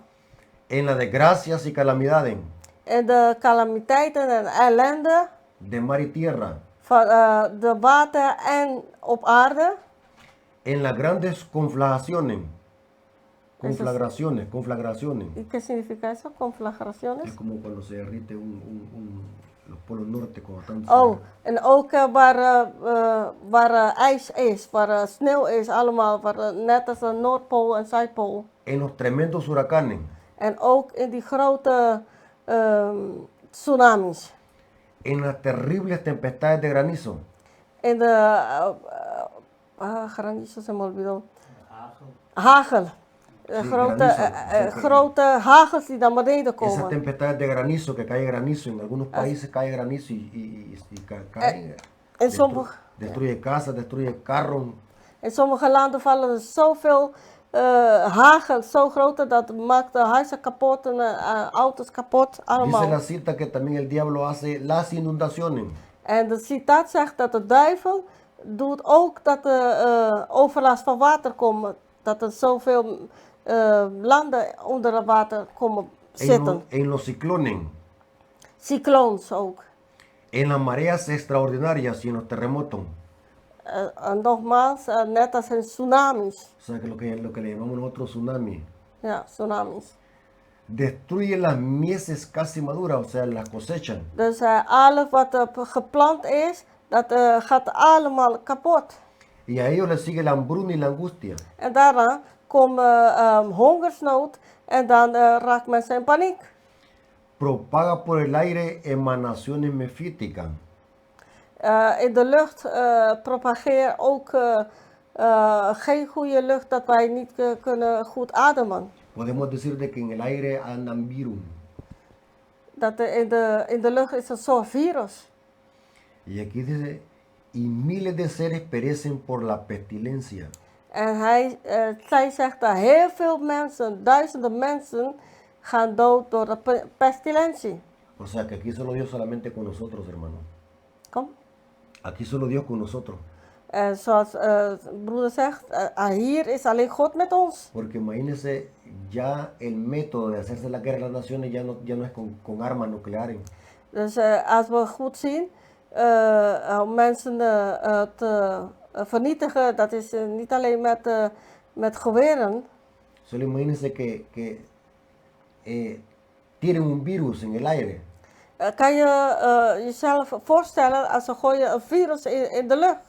En las desgracias y calamidades En de calamiteiten en ellende de mar y tierra. van de water en op aarde. En las grandes conflagraciones. Conflagraciones. ¿Y qué significa eso? Conflagraciones. Es como cuando se derrite los polos norte cuando están. Oh, en ook waar ijs is, waar sneeuw is, allemaal, net als de Noordpool en Zuidpool. En los tremendos huracanes. En ook in die grote tsunamis. En las terribles tempestades de granizo. In de granizo se me olvidó. Hagel. Grote hagels die naar beneden Esas komen. tempestades de granizo, que cae granizo, en algunos países cae granizo cae. In sommige, Destruye casas, destruye carros. in sommige landen vallen er zoveel hagel, zo groot dat maakt de huizen kapot en auto's kapot, Dice allemaal. la cita que también el diablo hace las inundaciones. En de citaat zegt dat de duivel doet ook dat er overlast van water komt. Dat er zoveel landen onder het water komen zitten. En los ciclones. Cyclones ook. En las mareas extraordinarias y en los terremotos. Nogmaals, net als in tsunamis. O sea, que lo que le llamamos nosotros tsunami. Ja, tsunamis. Destruye las mieses casi maduras, o sea, las cosechas. Dus alles wat geplant is, dat gaat allemaal kapot. Y a ellos les sigue la hambruna y la angustia. En daarna komt hongersnood en dan raakt mensen in paniek. Propaga por el aire emanaciones mefíticas. In de lucht propageert ook geen goede lucht, dat wij niet kunnen goed ademen. Podemos decir de que en el aire andan virus. Dat in de lucht is een soort virus. Y aquí dice, y miles de seres perecen por la pestilencia. En zij zegt dat heel veel mensen, duizenden mensen, gaan dood door de pestilentie. O sea que aquí solo Dios solamente con nosotros, hermano. Kom. Aquí solo Dios con nosotros. En zoals broeder zegt, hier is alleen God met ons. Porque imagínense, ya el método de hacerse la guerra a las naciones ya no es con armas nucleares. Dus als we goed zien, om mensen te vernietigen, dat is niet alleen met geweren. Solo imagínense que tiren un virus en el aire. Kan je jezelf voorstellen als ze gooien een virus in de lucht?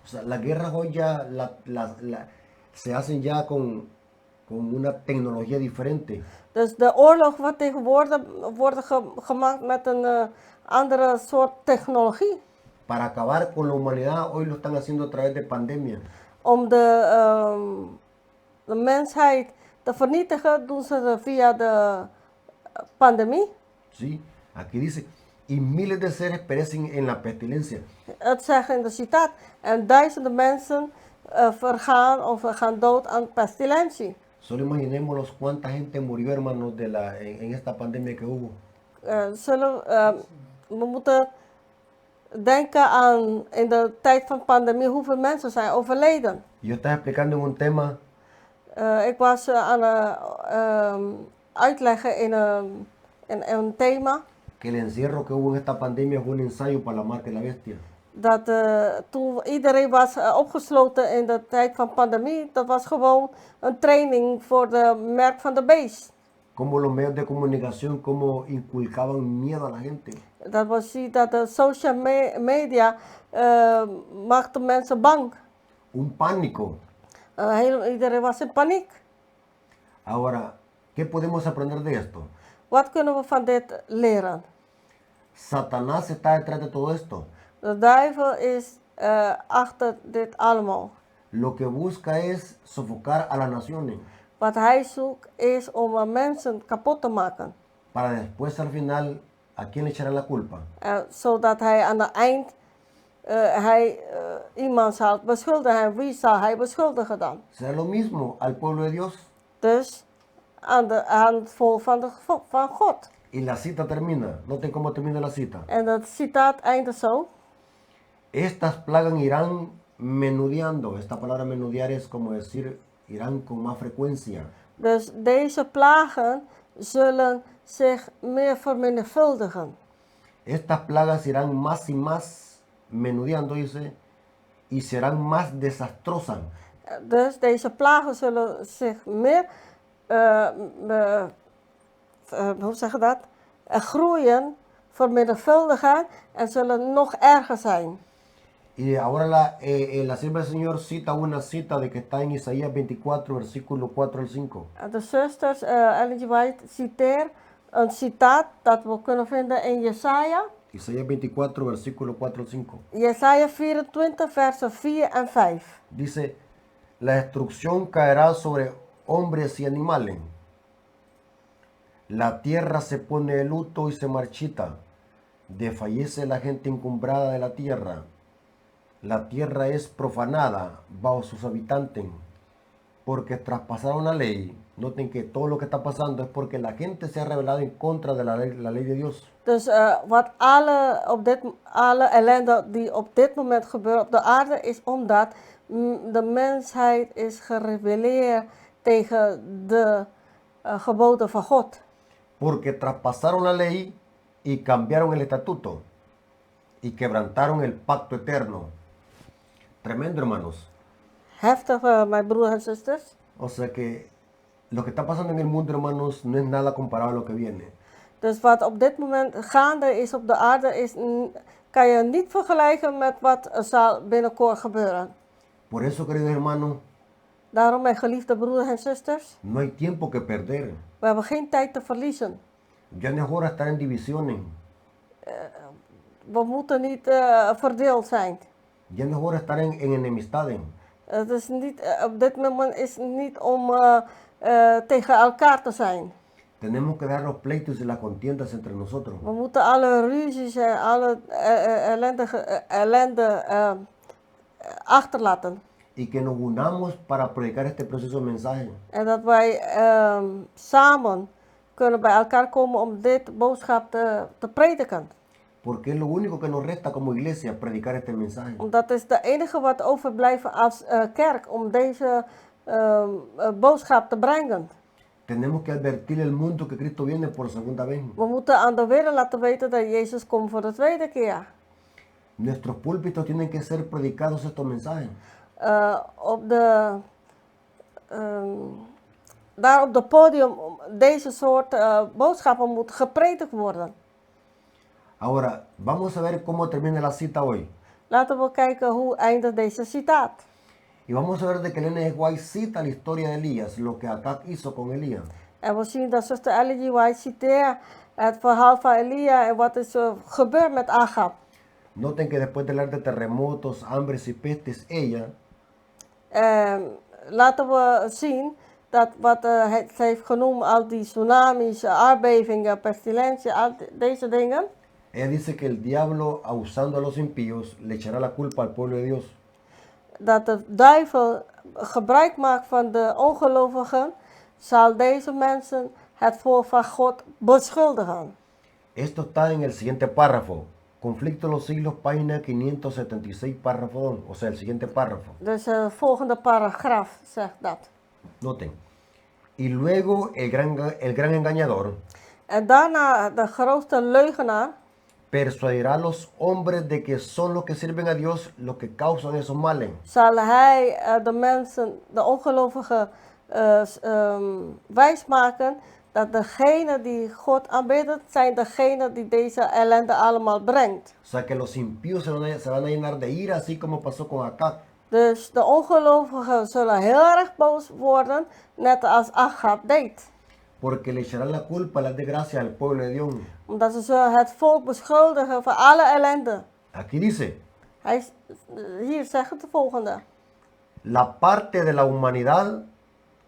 O sea, las guerras hoy ya se hacen ya con una tecnología diferente. Dus de oorlog wordt tegenwoordig gemaakt met een andere soort technologie. Para acabar con la humanidad, hoy lo están haciendo a través de pandemia. Om de mensheid te vernietigen, doen ze het via de pandemie. ¿Sí? Aquí dice, y miles de seres perecen en la pestilencia. Het zegt in de citaat, en duizenden mensen vergaan of gaan dood aan pestilentie. Solo imaginémonos cuánta gente murió, hermanos, en esta pandemia que hubo. We moeten denken aan in de tijd van pandemie hoeveel mensen zijn overleden. Yo estaba explicando en un tema Ik was aan het uitleggen in een thema que el encierro que hubo en esta pandemia fue un ensayo para la marca de la bestia. dat toen iedereen was opgesloten in de tijd van pandemie, dat was gewoon een training voor de merk van de beest. Como los medios de comunicación, como inculcaban miedo a la gente. Dat was zien dat de social media maakte mensen bang. Un pánico. Iedereen was in paniek. Ahora, ¿qué podemos aprender de esto? Wat kunnen we van dit leren? Satanás está detrás de todo esto. De duivel is achter dit allemaal. Lo que busca es sofocar a las naciones Wat hij zoekt is om mensen kapot te maken. para después al final, ¿a quién le echará la culpa? Zodat hij aan het eind iemand zal beschuldigen. En wie zal hij beschuldigen dan? Será lo mismo al pueblo de Dios. Dus aan het volk van God. Y la cita termina. Noten cómo termina la cita. En dat citaat eindigt zo. Estas plagas irán menudeando. Esta palabra menudear es como decir, irán con más frecuencia. Dus deze plagen zullen zich meer vermenigvuldigen. Estas plagas irán más y más menudeando, dice, y serán más desastrosas. Dus deze plagen zullen zich meer, hoe zeg je dat? Groeien, vermenigvuldigen en zullen nog erger zijn. Y ahora la sierva del Señor cita una cita de que está en Isaías 24, versículo 4 al 5. De zusters Ellen G. White citeert een citaat dat we kunnen vinden in Jesaja. Isaías 24, versículo 4 al 5. Jesaja 24, versen 4 en 5. Dice, la destrucción caerá sobre hombres y animales. La tierra se pone de luto y se marchita. Desfallece la gente encumbrada de la tierra. La tierra es profanada bajo sus habitantes, porque traspasaron la ley. Noten que todo lo que está pasando es porque la gente se ha rebelado en contra de la ley de Dios. Dus wat alle ellende die op dit moment gebeurt op de aarde is omdat de mensheid is gerebelleerd tegen de geboden van God. Porque traspasaron la ley y cambiaron el estatuto y quebrantaron el pacto eterno. Tremendo, hermanos. Heftig, mijn broers en zusters. O sea que lo que está pasando en el mundo, hermanos, no es nada comparado a lo que viene. Dus wat op dit moment gaande is op de aarde, kan je niet vergelijken met wat zal binnenkort gebeuren. Por eso, queridos hermanos, Daarom, mijn geliefde broeders en zusters, no hay tiempo que perder. we hebben geen tijd te verliezen. Ya no es hora de estar en divisiones. We moeten niet verdeeld zijn. Ya no es hora de estar en enemistades. Het is niet, op dit moment is het niet om tegen elkaar te zijn. Tenemos que dar los pleitos y las contiendas entre nosotros. We moeten alle ruzies en alle ellende achterlaten. Y que nos unamos para predicar este precioso mensaje. En dat wij samen kunnen bij elkaar komen om dit boodschap te prediken. Porque es lo único que nos resta como iglesia, predicar este mensaje. Omdat het is de enige wat overblijft als kerk om deze boodschap te brengen. Tenemos que advertir al mundo que Cristo viene por segunda vez. We moeten aan de wereld laten weten dat Jezus komt voor de tweede keer. Nuestros púlpitos tienen que ser predicados estos mensajes. Daar op het podium deze soort boodschappen moet gepredikt worden. Ahora, vamos a ver cómo termina la cita hoy. Laten we kijken hoe eindigt deze citaat. Y vamos a ver de que Elena G. White cita la historia de Elías, lo que Acab hizo con Elías. En we zien dat zuster Ellen G. White citeert het verhaal van Elia en wat is gebeurd met Agab. Noten que después de hablar de terremotos, hambres y pestes, ella Laten we zien dat wat ze heeft genoemd, al die tsunamis, aardbevingen, pestilentie, al deze dingen. Ella dice que el diablo, usando a los impíos, le echará la culpa al pueblo de Dios. Dat de duivel gebruik maakt van de ongelovigen, zal deze mensen het volk van God beschuldigen. Esto está en el siguiente párrafo. Conflicto de los siglos, página 576, párrafo 2. O sea, el siguiente párrafo. Dus de volgende paragraaf zegt dat. Noten. Y luego el gran engañador En daarna de grootste leugenaar persuadirá a los hombres de que son los que sirven a Dios los que causan esos males. zal hij de mensen, de ongelovigen, wijsmaken dat degenen die God aanbidden, zijn degenen die deze ellende allemaal brengt. O sea que los impíos se van a llenar de ira, así como pasó con Acab. Dus de ongelovigen zullen heel erg boos worden, net als Agab deed. Porque le echarán la culpa, las desgracias al pueblo de Dios. Omdat ze zullen het volk beschuldigen van alle ellende. Aquí dice, Hier zegt het de volgende. la parte de la humanidad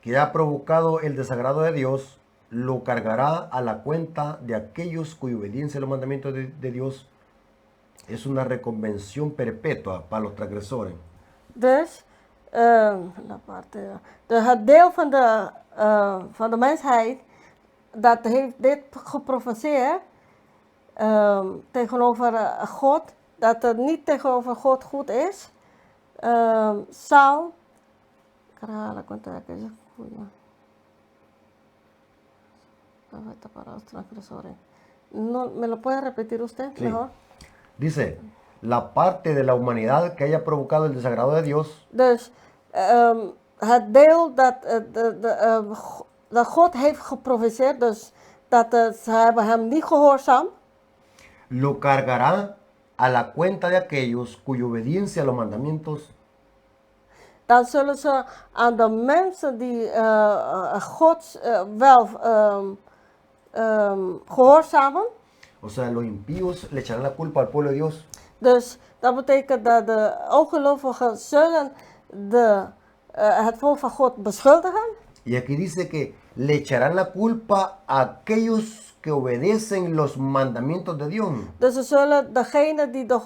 que ha provocado el desagrado de Dios, lo cargará a la cuenta de aquellos cuya obediencia a los mandamientos de Dios es una reconvención perpetua para los transgresores. Dus het deel van de mensheid dat heeft dit geprofeteerd tegenover God, dat het niet tegenover God goed is, zal. No, ¿me lo puede repetir usted Sí. mejor? Dice, la parte de la humanidad que haya provocado el desagrado de Dios Dus het deel dat God heeft geprofeteerd, dus dat ze hebben hem niet gehoorzaam, lo cargará a la cuenta de aquellos cuya obediencia a los mandamientos dan zullen ze aan de mensen die God wel gehoorzamen. O sea, los impíos le echarán la culpa al pueblo de Dios. Dus dat betekent dat de ongelovigen zullen het volk van God beschuldigen. Y aquí dice que le echarán la culpa a aquellos que obedecen los mandamientos de Dios. Dus ze zullen degenen die de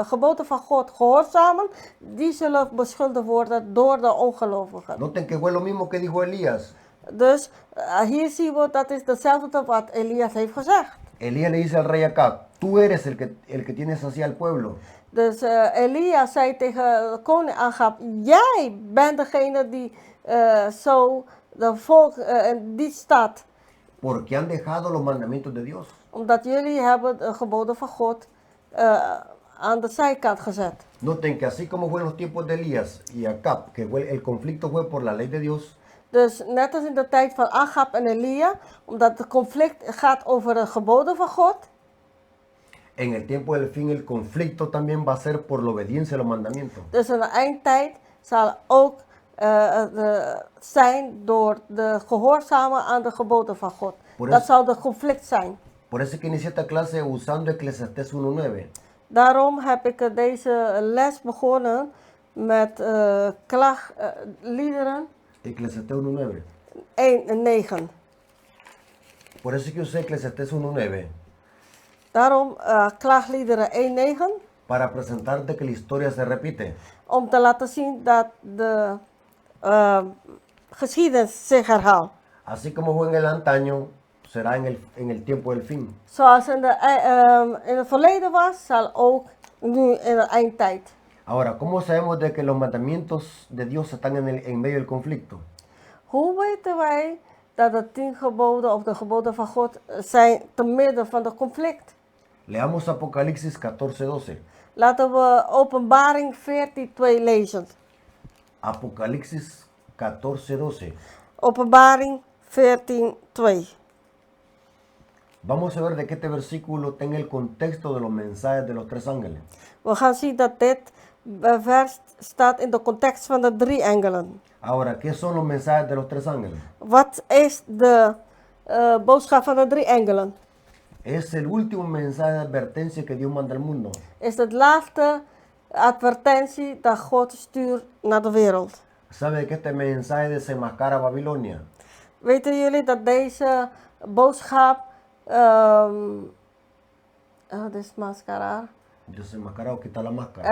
geboden van God gehoorzamen, die zullen beschuldigd worden door de ongelovigen. Noten que fue lo mismo que dijo Elías. Dus hier zien we dat is hetzelfde wat Elias heeft gezegd. Elías le dice al rey Acab, tú eres el que tienes así al pueblo. Dus Elias zei tegen de koning Agab, jij bent degene die zo de volk in die stad, Porque han dejado los mandamientos de Dios. omdat jullie hebben de geboden van God aan de zijkant gezet. Noten que así como fue en los tiempos de Elías y Acab, que el conflicto fue por la ley de Dios, Dus net als in de tijd van Agab en Elia, omdat het conflict gaat over de geboden van God. en el tiempo del fin el conflicto también va a ser por la obediencia a los mandamientos. Dus in de eindtijd zal ook zijn door de gehoorzamen aan de geboden van God. Dat zal de conflict zijn. Por eso es que inicié esta clase usando Eclesiastés 1.9. Daarom heb ik deze les begonnen met klaagliederen Eclesiastés 1.9. 1 en 9. Por eso es que usé Eclesiastés 1.9. Daarom klaagliederen 1:9. Para presentarte que la historia se repite. Om te laten zien dat de geschiedenis zich herhaalt. Así como fue en el antaño, será en el tiempo del fin. Zoals in het verleden was, zal ook nu in de eindtijd. Ahora, ¿cómo sabemos de que los mandamientos de Dios están en medio del conflicto? Hoe weten wij dat de 10 geboden of de geboden van God zijn te midden van het conflict? Leamos Apocalipsis 14:12. Laten we Openbaring 14:2 lezen. Apocalipsis 14:12. Openbaring 14:2. Vamos a ver de que este versículo tenga el contexto de los mensajes de los tres ángeles. We gaan zien dat dit vers staat in de context van de 3 engelen. Ahora, ¿qué son los mensajes de los tres ángeles? Wat is de boodschap van de 3 engelen? Es el último mensaje de advertencia que Dios manda al mundo. Is het laatste advertentie dat God stuurt naar de wereld. ¿Sabe que este mensaje desenmascara a Babilonia? Weten jullie dat deze boodschap desmascarar. Desenmascara o quitar la máscara.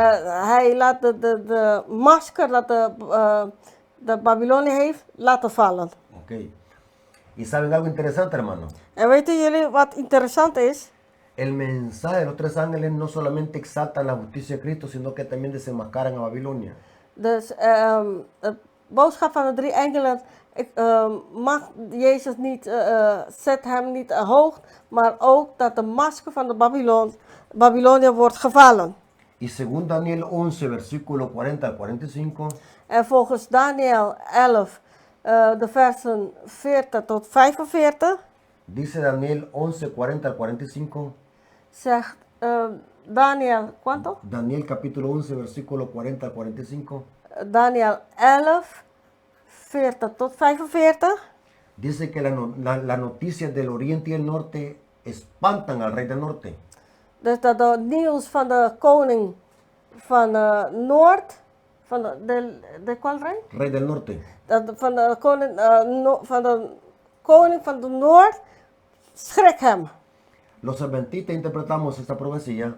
Hij laat de masker dat de Babylonië heeft laten vallen. Ok. ¿Y saben algo interesante, hermano? En weten jullie wat interessant is? El mensaje de los tres ángeles no solamente exalta la justicia de Cristo, sino que también desenmascaran a Babilonia. Dus het boodschap van de 3 engelen mag Jezus niet, zet hem niet hoog, maar ook dat de masker van de Babylonië wordt gevallen. Y según Daniel 11, versículo 40 al 45, En volgens Daniel 11, de versen 40 tot 45, dice Daniel 11, 40 al 45, zegt Daniel, ¿cuánto? Daniel capítulo 11, versículo 40 al 45, Daniel 11, 40 tot 45. dice que las noticias del oriente y el norte espantan al rey del norte. Dus dat het nieuws van de koning van Noord, van de qual rey? Rey del norte. Dat van de koning van de Noord schrik hem. Los adventistas interpretamos esta profecía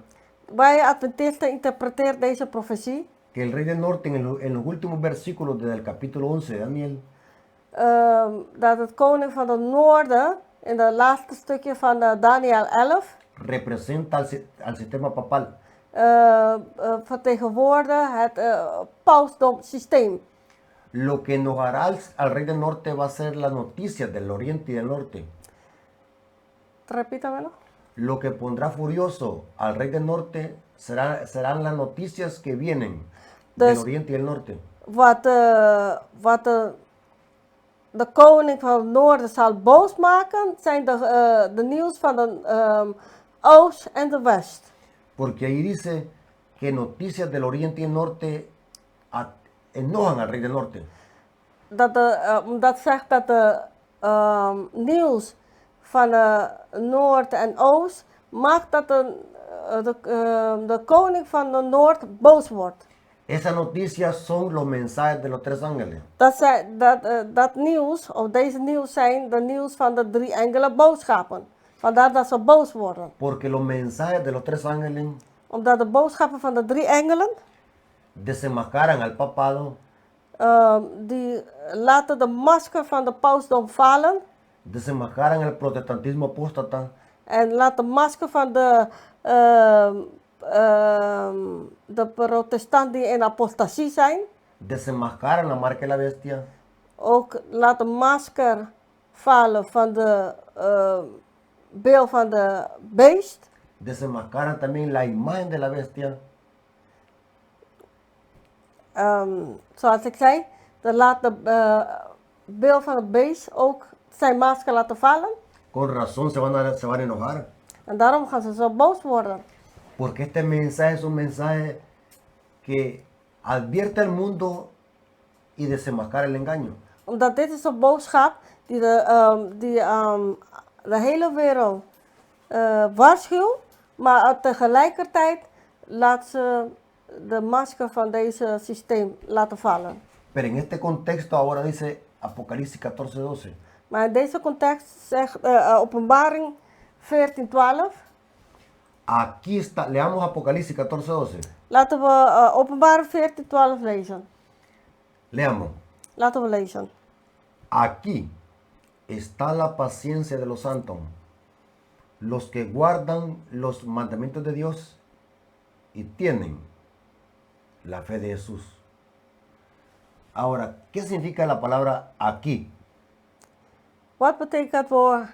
Wij Adventisten interpreteren deze profetie. que el rey del norte en los últimos versículos del capítulo 11 de Daniel Dat het koning van de Noorden in het laatste stukje van Daniel 11 representa al sistema papal. vertegenwoordigt het pausdom systeem. Lo que enojará al rey del norte va a ser las noticias del oriente y del norte. Repítamelo. Lo que pondrá furioso al rey del norte serán las noticias que vienen del Dus- oriente y del norte. Wat de koning van het Noorden zal boos maken, zijn de nieuws van de Oost en de West. Porque ahí dice que noticias del oriente y del norte enojan al rey del norte. Dat zegt dat de nieuws van Noord en Oost maakt dat de koning van de Noord boos wordt. Esas noticias son los mensajes de los tres ángeles. Dat nieuws, of deze nieuws zijn de nieuws van de 3 engelen boodschappen. Vandaar dat ze boos worden. Porque los mensajes de los tres ángeles Omdat de boodschappen van de 3 engelen, desenmascaran al papado, die laten de masker van de pausdom vallen. desenmascaran el protestantismo apóstata, En laat de masker van de protestant die in apostasie zijn. desenmascaran la marca de la bestia, Ook laat de masker vallen van de beeld van de beest. desenmascaran también la imagen de la bestia, Zoals ik zei, dan laat de beeld van het beest ook zijn masker laten vallen. con razón se van a enojar. En daarom gaan ze zo boos worden. Porque este mensaje es un mensaje que advierte al mundo y desenmascara el engaño. Omdat dit is een boodschap die de hele wereld waarschuwt, maar tegelijkertijd laat ze de masker van deze systeem laten vallen. Pero en este contexto ahora dice Apocalipsis 14:12. Maar in deze context zegt Openbaring 14:12. Aquí está, leamos Apocalipsis 14:12. Laten we Openbaring 14:12 lezen. Leamos. Laten we lezen. Aquí está la paciencia de los santos, los que guardan los mandamientos de Dios y tienen la fe de Jesús. Ahora, ¿qué significa la palabra aquí? Wat betekent het woord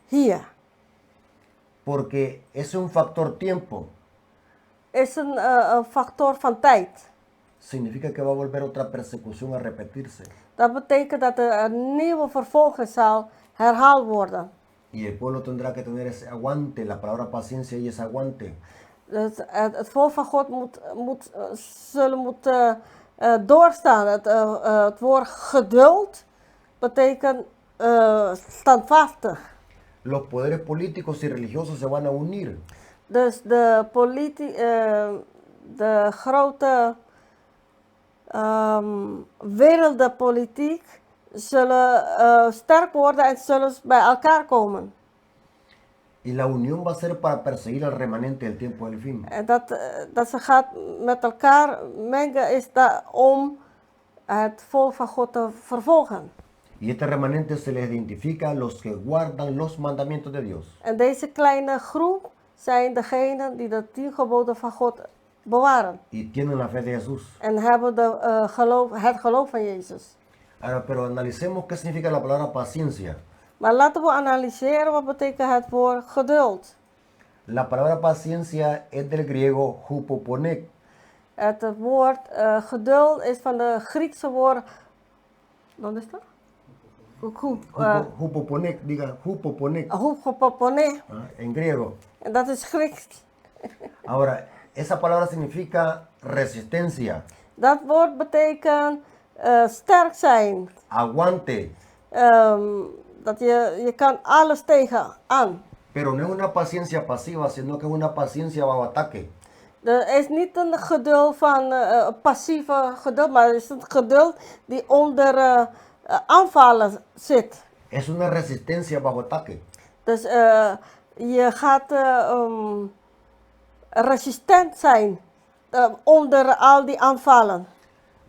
hier? Porque es un factor tiempo. Is een factor van tijd. Significa que va a volver otra persecución a repetirse. Dat betekent dat er een nieuwe vervolging zal herhaald worden. Y el pueblo tendrá que tener ese aguante. La palabra paciencia y es aguante. Dus het volk van God zullen moeten doorstaan. Het woord geduld betekent standvastig. Los poderes políticos y religiosos se van a unir. Dus de grote werelden politiek zullen sterk worden en zullen bij elkaar komen. Y la unión va a ser para perseguir al remanente del tiempo del fin. En dat ze gaat met elkaar mengen is dat om het volk van God te vervolgen. Y este remanente se les identifica a los que guardan los mandamientos de Dios. En deze kleine groep zijn degenen die de 10 geboden van God bewaren. Y tienen la fe de Jesús. En hebben het geloof van Jezus. Ahora, pero analicemos qué significa la palabra paciencia. Maar laten we analyseren wat betekent het woord geduld. La palabra paciencia es del griego hupoponek. Het woord geduld is van de Griekse woord. Wat is dat? Hupoponek, diga hupoponek. Hupoponé. En griego. En dat is Grieks. Ahora, esa palabra significa resistencia, Dat woord betekent sterk zijn. aguante. Dat je kan alles tegen aan. Pero no es una paciencia pasiva, sino que es una paciencia bajo ataque. Er is niet een geduld van passieve geduld, maar er is een geduld die onder aanvallen zit. Es una resistencia bajo ataque. Dus je gaat resistent zijn onder al die aanvallen.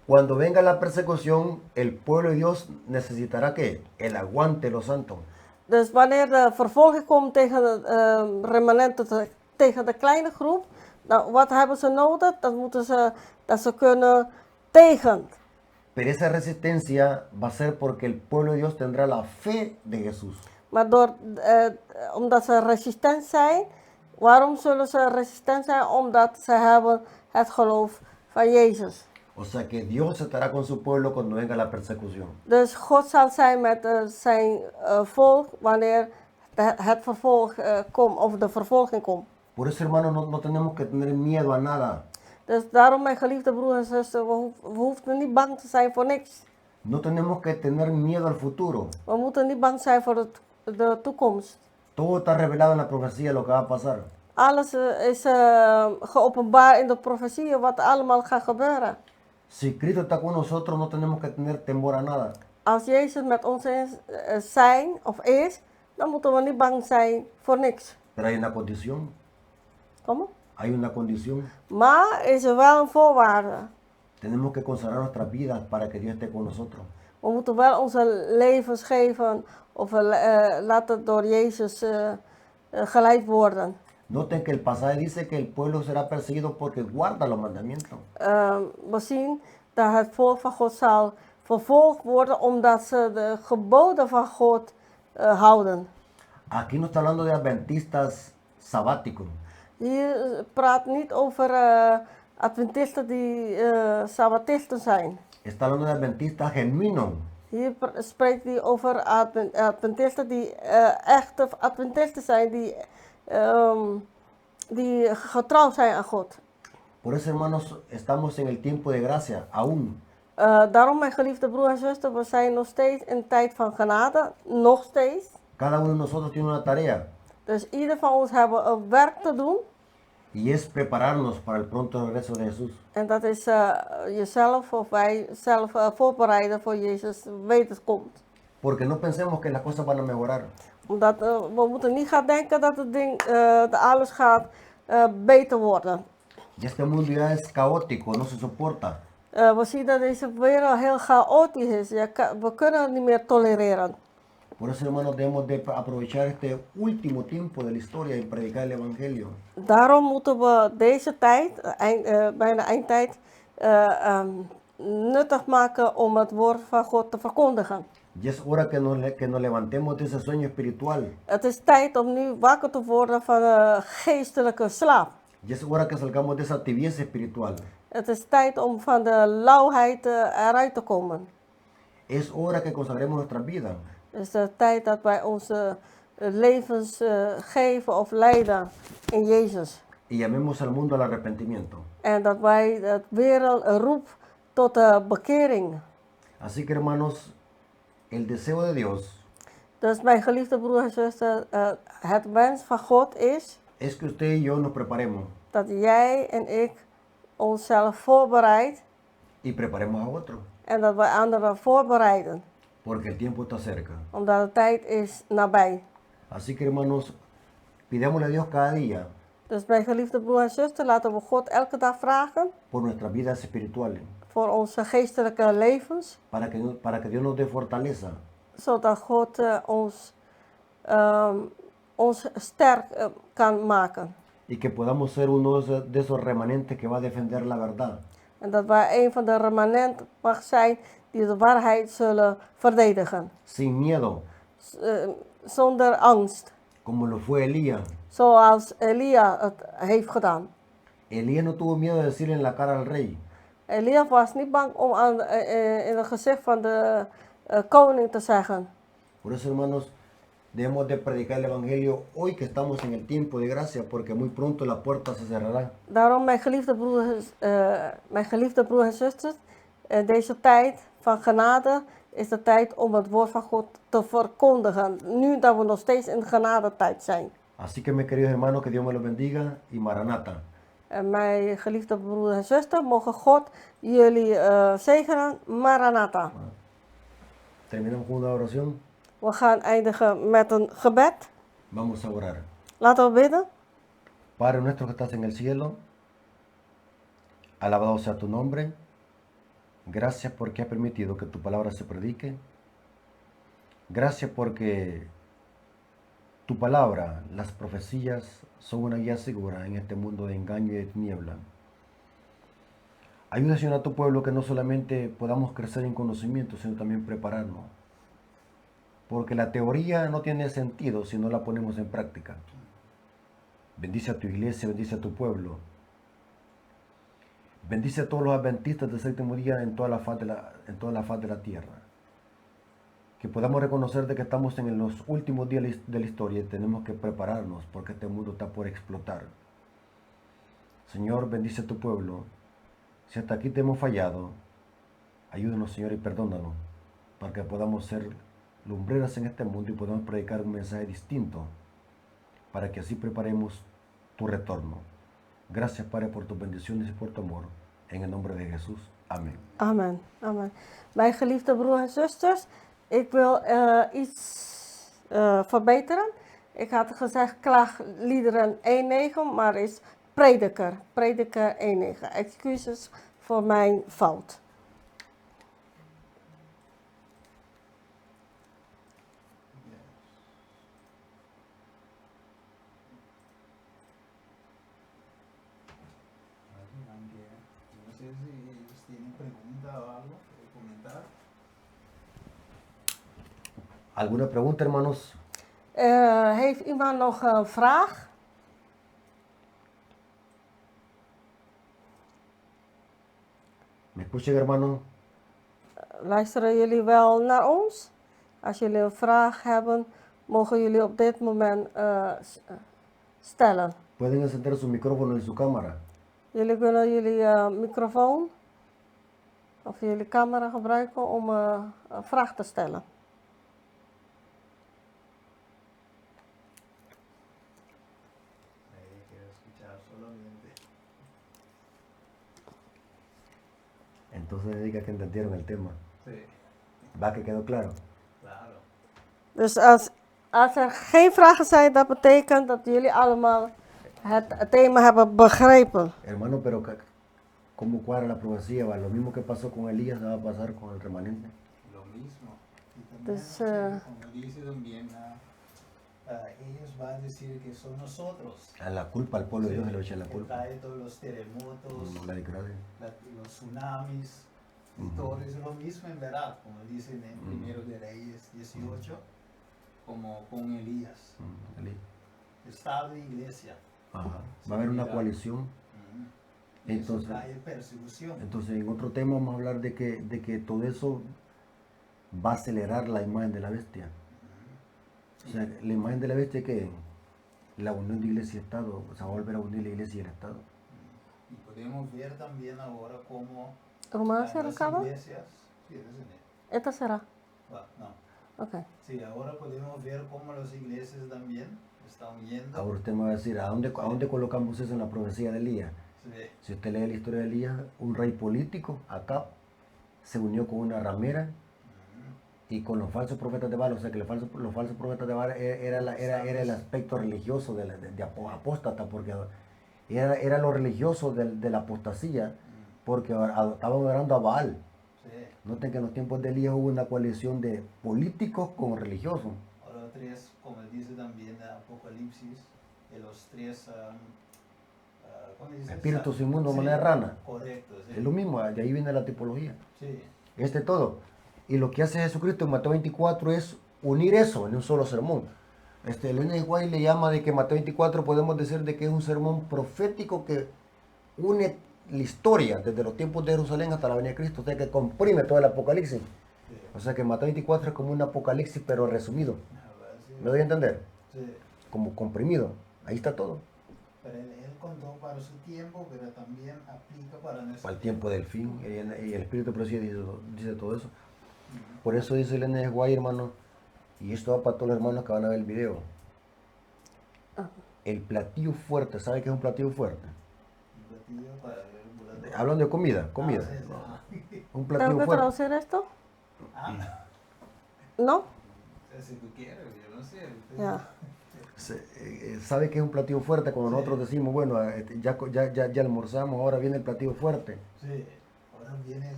Cuando venga la persecución, el pueblo de Dios necesitará ¿qué? El aguante de los santos. Dus wanneer de vervolging komt tegen de remanenten, tegen de kleine groep, nou, wat hebben ze nodig? Dat ze kunnen tegen. Pero esa resistencia va a ser porque el pueblo de Dios tendrá la fe de Jesús. Maar omdat ze resistent zijn, waarom zullen ze resistent zijn? Omdat ze hebben het geloof van Jezus. O sea que Dios estará con su pueblo cuando venga la persecución. Dus God zal zijn met zijn volk wanneer het vervolg komt of de vervolging komt. Por eso, hermanos, no tenemos que tener miedo a nada. Dus daarom, mijn geliefde broers en zusters, we hoeven niet bang te zijn voor niks. No tenemos que tener miedo al futuro. We moeten niet bang zijn voor de toekomst. Todo está revelado en la profecía lo que va a pasar. Alles is geopenbaard in de profetieën wat allemaal gaat gebeuren. Si Cristo está con nosotros, no tenemos que tener temor a nada. Als Jezus met ons zijn of is, dan moeten we niet bang zijn voor niks. Pero hay una condición. Kom? Hay una condición. Maar is er wel een voorwaarde. Tenemos que consagrar nuestras vidas para que Dios esté con nosotros. We moeten wel onze levens geven of laten door Jezus geleid worden. Noten que el pasaje dice que el pueblo será perseguido porque guarda los mandamientos. We zien dat het volk van God zal vervolgd worden omdat ze de geboden van God houden. Aquí no está hablando de adventistas sabáticos. Hier praat niet over adventisten die sabbatisten zijn. Está hablando de adventistas genuinos. Hier spreekt hij over adventisten die echte adventisten zijn, die getrouw zijn aan God. Por eso, hermanos, estamos en el tiempo de gracia, aún. Daarom, mijn geliefde broer en zuster, we zijn nog steeds in tijd van genade, nog steeds. Cada uno de nosotros tiene una tarea. Dus ieder van ons hebben een werk te doen. Y es prepararnos para el pronto regreso de Jesús. En dat is jezelf of wij zelf voorbereiden voor Jezus wederkomst. Porque no pensemos que las cosas van a mejorar. Omdat we moeten niet gaan denken dat dat alles gaat beter worden. Y este mundo ya es caótico, no se soporta. We zien dat deze wereld heel chaotisch is. We kunnen het niet meer tolereren. Por eso, hermanos, debemos de aprovechar este último tiempo de la historia y predicar el Evangelio. Daarom moeten we deze tijd, bijna eindtijd, nuttig maken om het woord van God te verkondigen. Ya es hora que nos levantemos de ese sueño espiritual. Het is tijd om nu wakker te worden van een geestelijke slaap. Ya es hora que salgamos de esa tibieza espiritual. Het is tijd om van de lauwheid eruit te komen. Es hora que consagremos nuestras vidas. Het is de tijd dat wij onze levens geven of leiden in Jezus. Y llamemos al mundo al arrepentimiento. En dat wij de wereld roepen tot de bekering. Así que, hermanos, el deseo de Dios Dus mijn geliefde broer en zuster, het wens van God is es que usted y yo nos preparemos dat jij en ik onszelf voorbereid y preparemos a otro, en dat wij anderen voorbereiden. porque el tiempo está cerca. Omdat de tijd is nabij. Así que, hermanos, pidámosle a Dios cada día Dus mijn geliefde broer en zuster, laten we God elke dag vragen por nuestras vidas espirituales, voor onze geestelijke levens. para que Dios nos dé fortaleza Zodat God ons sterk kan maken. y que podamos ser uno de esos remanentes que va a defender la verdad, En dat wij een van de remanenten mag zijn die de waarheid zullen verdedigen. sin miedo, Zonder angst. como lo fue Elías. Zoals Elia het heeft gedaan. Elías no tuvo miedo de decirle en la cara al rey: Elia was niet bang om in het gezicht van de koning te zeggen. Por eso, hermanos, debemos de predicar el Evangelio hoy que estamos en el tiempo de gracia, porque muy pronto la puerta se cerrará. Daarom, mijn geliefde broers en zusters, deze tijd van genade is de tijd om het woord van God te verkondigen. Nu dat we nog steeds in genadetijd zijn. Así que, mis queridos hermanos, que Dios me los bendiga y Maranata. En mijn geliefde broers en zusters, mogen God jullie zegenen. Maranatha. Terminamos con una oración. We gaan eindigen met een gebed. Vamos a orar. Laten we bidden. Padre nuestro que estás en el cielo, alabado sea tu nombre. Gracias porque has permitido que tu palabra se predique. Gracias porque tu palabra, las profecías, son una guía segura en este mundo de engaño y de tiniebla. Ayuda, Señor, a tu pueblo que no solamente podamos crecer en conocimiento, sino también prepararnos. Porque la teoría no tiene sentido si no la ponemos en práctica. Bendice a tu iglesia, bendice a tu pueblo. Bendice a todos los adventistas del séptimo día en toda la faz de la tierra. Que podamos reconocer de que estamos en los últimos días de la historia y tenemos que prepararnos porque este mundo está por explotar. Señor, bendice a tu pueblo. Si hasta aquí te hemos fallado, ayúdanos, Señor, y perdónanos para que podamos ser lumbreras en este mundo y podamos predicar un mensaje distinto para que así preparemos tu retorno. Gracias, Padre, por tus bendiciones y por tu amor. En el nombre de Jesús. Amén. Amen. Amen. Mijn geliefde broers en zusters, ik wil iets verbeteren. Ik had gezegd klaagliederen 1:9, maar is prediker 1:9. Excuses voor mijn fout. No sé si ellos tienen pregunta o algo que comentar. ¿Alguna pregunta, hermanos? Heeft iemand nog een vraag? ¿Me escuchan, hermanos? Luisteren jullie wel naar ons? Als jullie een vraag hebben, mogen jullie op dit moment stellen. Pueden encender su micrófono y su cámara. Jullie kunnen jullie microfoon of jullie camera gebruiken om een vraag te stellen. Nadie quiere escuchar solamente. Entonces diga que entendieron el tema. Sí, ¿Va que quedó claro? claro. Dus als er geen vragen zijn, dat betekent dat jullie allemaal het thema hebben begrepen. Hermano, pero ¿cómo cuadra la profecía? ¿Va? Lo mismo que pasó con Elías va a pasar con el remanente. Lo mismo. Dus, como dice también, ellos van a decir que son nosotros. A la culpa al pueblo de Dios se le echa la Que culpa. trae todos los terremotos, La desgracia. los tsunamis, y todo es lo mismo en verdad, como dicen en Primero de Reyes 18, como con Elías. Estado y iglesia. Ajá. Va a haber una coalición. Y eso Entonces, trae persecución. entonces, en otro tema vamos a hablar de que todo eso va a acelerar la imagen de la bestia. O sea, la imagen de la bestia que la unión de iglesia y Estado, o sea, va a volver a unir la iglesia y el Estado. Y podemos ver también ahora cómo Romana las será acaba? iglesias... Sí, es en él. Esta será. No. Ok. Sí, ahora podemos ver cómo las iglesias también están yendo. Ahora usted me va a decir, ¿a dónde colocamos eso en la profecía de Elías? Sí, Si usted lee la historia de Elías, un rey político, Acab, se unió con una ramera y con los falsos profetas de Baal. O sea que los falsos profetas de Baal era el aspecto religioso de apóstata, porque era lo religioso de la apostasía, porque estaban adorando a Baal. sí. Noten que en los tiempos de Elías hubo una coalición de políticos con religiosos. Ahora tres, como dice también el Apocalipsis, de los tres... ¿cómo dice? Espíritus inmundos, Sí, manera de rana. Correcto, sí. Es lo mismo, de ahí viene la tipología. Sí, Todo. Y lo que hace Jesucristo en Mateo 24 es unir eso en un solo sermón. El N. White le llama de que Mateo 24 podemos decir de que es un sermón profético que une la historia desde los tiempos de Jerusalén hasta la venida de Cristo, o sea que comprime todo el Apocalipsis. sí. O sea que Mateo 24 es como un Apocalipsis pero resumido. Sí, ¿Me doy a entender? sí. Como comprimido. Ahí está todo. Pero él contó para su tiempo, pero también aplica para nuestro Para el tiempo del fin. Y el Espíritu Profecía dice todo eso. Por eso dice el N. White, hermano, y esto va para todos los hermanos que van a ver el video. El platillo fuerte, ¿sabe qué es un platillo fuerte? Un platillo para el ambulatorio. Hablando de comida. Sí, sí. Un ¿Tengo platillo que fuerte. traducir esto? Ah, No. si tú quieres, yo no sé. Ya. ¿Sabe qué es un platillo fuerte? Cuando nosotros decimos, bueno, ya almorzamos, ahora viene el platillo fuerte. Sí, ahora viene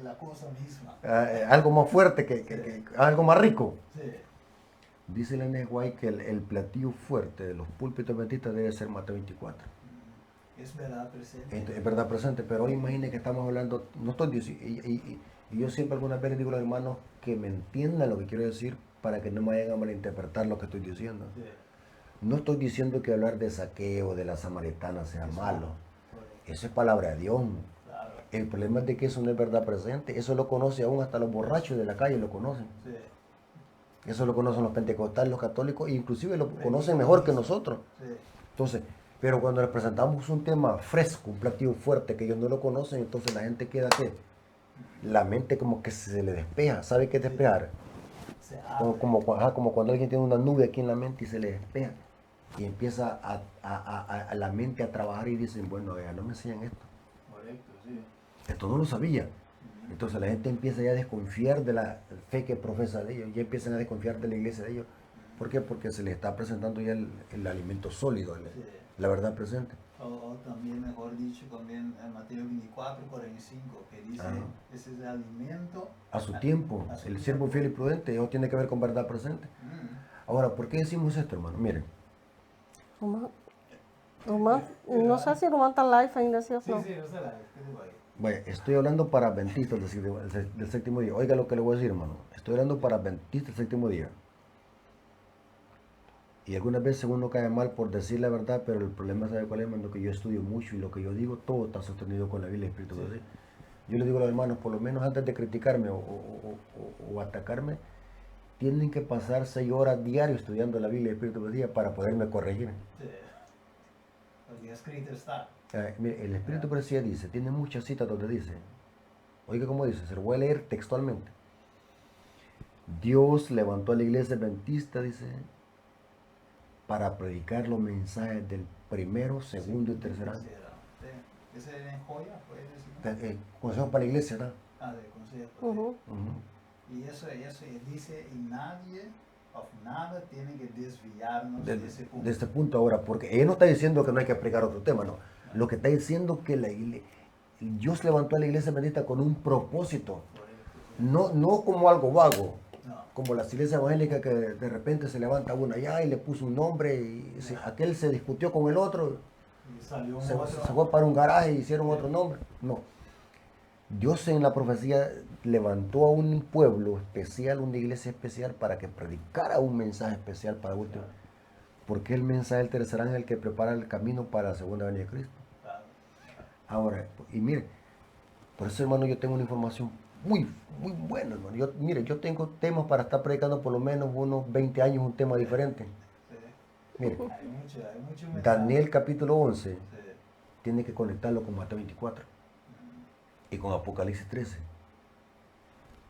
la cosa misma. Algo más fuerte, algo más rico. Sí, Dice el N. White que el platillo fuerte de los púlpitos adventistas debe ser Mateo 24. es verdad presente. Es verdad presente, pero hoy imagine que estamos hablando, no estoy diciendo, y yo siempre algunas veces digo a los hermanos que me entiendan lo que quiero decir para que no me vayan a malinterpretar lo que estoy diciendo. Sí, No estoy diciendo que hablar de saqueo de la samaritana sea malo. correcto. Eso es palabra de Dios. Claro, El problema es de que eso no es verdad presente. Eso lo conoce aún hasta los borrachos de la calle, lo conocen. sí, Eso lo conocen los pentecostales, los católicos, e inclusive lo conocen mejor que nosotros. sí, Entonces, pero cuando les presentamos un tema fresco, un platillo fuerte que ellos no lo conocen, entonces la gente queda que la mente como que se le despeja. ¿Sabe qué es despejar? se abre. Como cuando alguien tiene una nube aquí en la mente y se le despeja. Y empieza a la mente a trabajar y dicen, bueno, ya no me enseñan esto. Correcto, sí. Esto no lo sabía. Entonces la gente empieza ya a desconfiar de la fe que profesa de ellos, ya empiezan a desconfiar de la iglesia de ellos. ¿Por qué? Porque se les está presentando ya el alimento sólido, Sí. la verdad presente. O también, mejor dicho, también en Mateo 24, 45, que dice, Ajá. ese es el alimento. A su tiempo, a su el tiempo. siervo fiel y prudente, eso tiene que ver con verdad presente. Ahora, ¿por qué decimos esto, hermano? Miren, Román, no sé si Román está live ainda, ¿sí o Sí, no? sí, no se la que digo ahí. vaya, estoy hablando para adventistas del séptimo día. Oiga lo que le voy a decir, hermano. Estoy hablando para adventistas del séptimo día. Y algunas veces uno cae mal por decir la verdad, pero el problema, ¿sabe cuál es, hermano? Que yo estudio mucho y lo que yo digo, todo está sostenido con la Biblia y el Espíritu de Dios. Yo les digo a los hermanos, por lo menos antes de criticarme o atacarme, tienen que pasar 6 horas diarias estudiando la Biblia y el Espíritu de Dios para poderme corregir. Sí. Porque escrito está. Mire, el Espíritu de Dios dice, tiene muchas citas donde dice, oiga cómo dice, se lo voy a leer textualmente. Dios levantó a la iglesia adventista, dice, para predicar los mensajes del primero, segundo y tercer año. Sí. Ese era en Joya, puede decir. Consejo para la iglesia, ¿no? De consejo. Ujú. Ujú. Y eso dice, y nadie, of nada, tiene que desviarnos de ese punto. De este punto ahora, porque él no está diciendo que no hay que explicar otro tema, no. Lo que está diciendo que Dios levantó a la iglesia adventista con un propósito, Correcto, sí. no como algo vago. Como las iglesias evangélicas que de repente se levanta una allá y le puso un nombre y aquel se discutió con el otro, Y salió un se otro. fue para un garaje y hicieron otro nombre. No. Dios en la profecía levantó a un pueblo especial, una iglesia especial para que predicara un mensaje especial para último. Porque el mensaje del tercer ángel que prepara el camino para la segunda venida de Cristo. Claro. Ahora, y mire, por eso hermano yo tengo una información muy buena, hermano. Yo tengo temas para estar predicando por lo menos unos 20 años, un tema diferente. Sí. Mire, Hay mucho mensaje. Daniel capítulo 11 Sí. tiene que conectarlo con Mateo 24 y con Apocalipsis 13.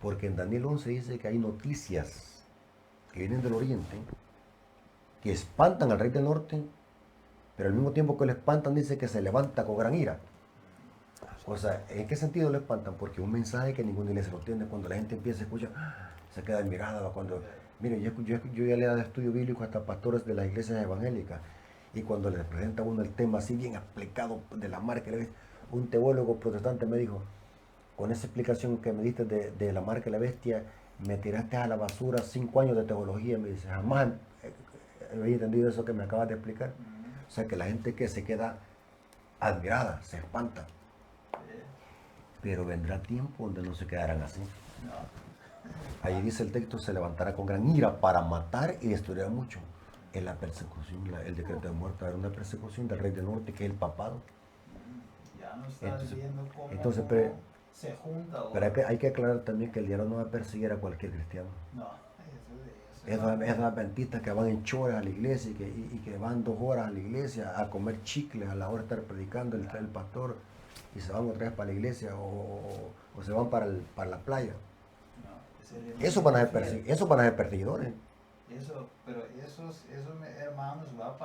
Porque en Daniel 11 dice que hay noticias que vienen del oriente, que espantan al rey del norte, pero al mismo tiempo que lo espantan dice que se levanta con gran ira. O sea, ¿en qué sentido lo espantan? Porque un mensaje que ninguna iglesia lo entiende, cuando la gente empieza a escuchar, se queda admirada. Cuando, mire, yo ya le he dado estudio bíblico hasta pastores de las iglesias evangélicas, y cuando les presenta uno el tema así bien explicado de la marca, un teólogo protestante me dijo, con esa explicación que me diste de la marca de la bestia, me tiraste a la basura 5 años de teología. Me dice, jamás había entendido eso que me acabas de explicar. O sea, que la gente que se queda admirada, se espanta. Pero vendrá tiempo donde no se quedarán así. Ahí dice el texto, se levantará con gran ira para matar y destruir a muchos. En la persecución, el decreto de muerte, era una persecución del rey del norte, que es el papado. Ya no está Entonces- viendo cómo, entonces, cómo pero- se junta. Pero hay que aclarar también que el diablo no va a perseguir a cualquier cristiano. No, eso Esos adventistas que van en choras a la iglesia y que van 2 horas a la iglesia a comer chicles a la hora de estar predicando el pastor, y se van otra vez para la iglesia o se van para la playa. no, es el enemigo Eso van a ser fiel. eso van a ser perseguidores. Pero esos hermanos va a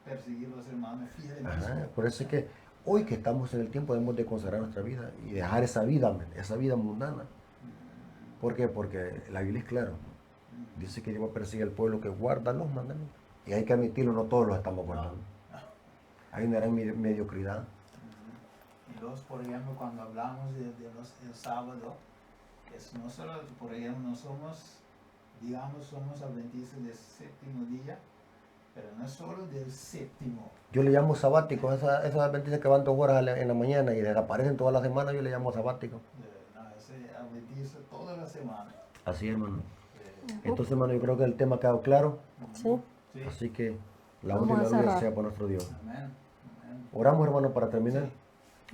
perseguir los hermanos fieles. Ajá, por eso es que hoy que estamos en el tiempo debemos de consagrar nuestra vida y dejar esa vida mundana. ¿Por qué? Porque la Biblia es clara. Dice que Dios va a perseguir al pueblo que guarda los mandamientos. Y hay que admitirlo, no todos los estamos guardando. Hay una gran mediocridad. Y los, por ejemplo, cuando hablamos del sábado, es no solo, por ejemplo, no somos, digamos, somos adventistas del séptimo día, pero no es solo del séptimo. Yo le llamo sabático, esos adventistas que van 2 horas en la mañana y desaparecen toda la semana, yo le llamo sabático. No, ese adventista toda la semana. Así, hermano. Entonces, hermano, yo creo que el tema ha quedado claro. Sí. Sí. Así que la Vamos honra y a la gloria cerrar. sea por nuestro Dios. Amén. Amén. Oramos, hermano, para terminar.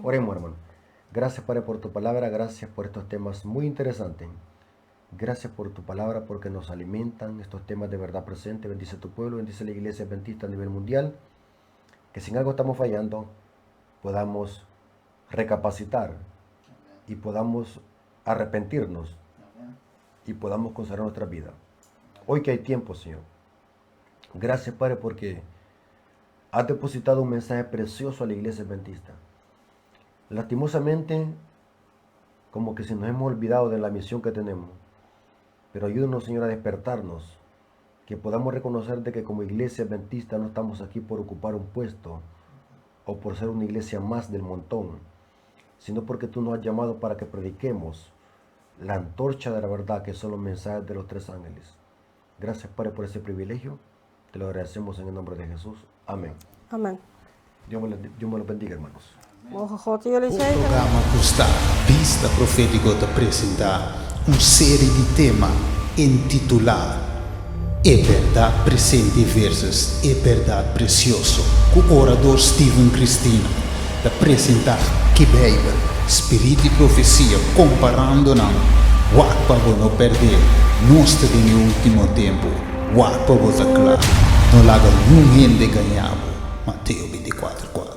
Oremos, hermano. Gracias, Padre, por tu palabra. Gracias por estos temas muy interesantes. Gracias por tu palabra, porque nos alimentan estos temas de verdad presente. Bendice a tu pueblo, bendice a la iglesia adventista a nivel mundial. Que si en algo estamos fallando, podamos recapacitar y podamos arrepentirnos Amén. y podamos consagrar nuestra vida. Hoy que hay tiempo, Señor. Gracias, Padre, porque has depositado un mensaje precioso a la iglesia adventista. Lastimosamente, como que se nos hemos olvidado de la misión que tenemos. Pero ayúdanos, Señor, a despertarnos, que podamos reconocer de que como iglesia adventista no estamos aquí por ocupar un puesto o por ser una iglesia más del montón, sino porque tú nos has llamado para que prediquemos la antorcha de la verdad, que son los mensajes de los 3 ángeles. Gracias, Padre, por ese privilegio. Te lo agradecemos en el nombre de Jesús. Amén. Amen. Dios me los bendiga, hermanos. Mogen God jullie O zegenen. programa custa Vista Profético te apresenta série de tema intitulado É Verdade Presente versus É Verdade Precioso, com o orador Steven Cristina, te apresentar que Bíblia, Espírito e Profecia, comparando não, o para não perder, nós temos no último tempo, o para você claro, não laga ninguém de ganhar, Mateus 24:4.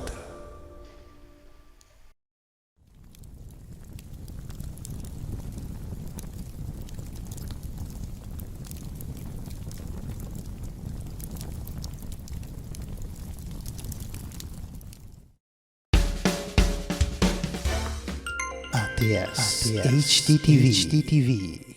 ATS HTTV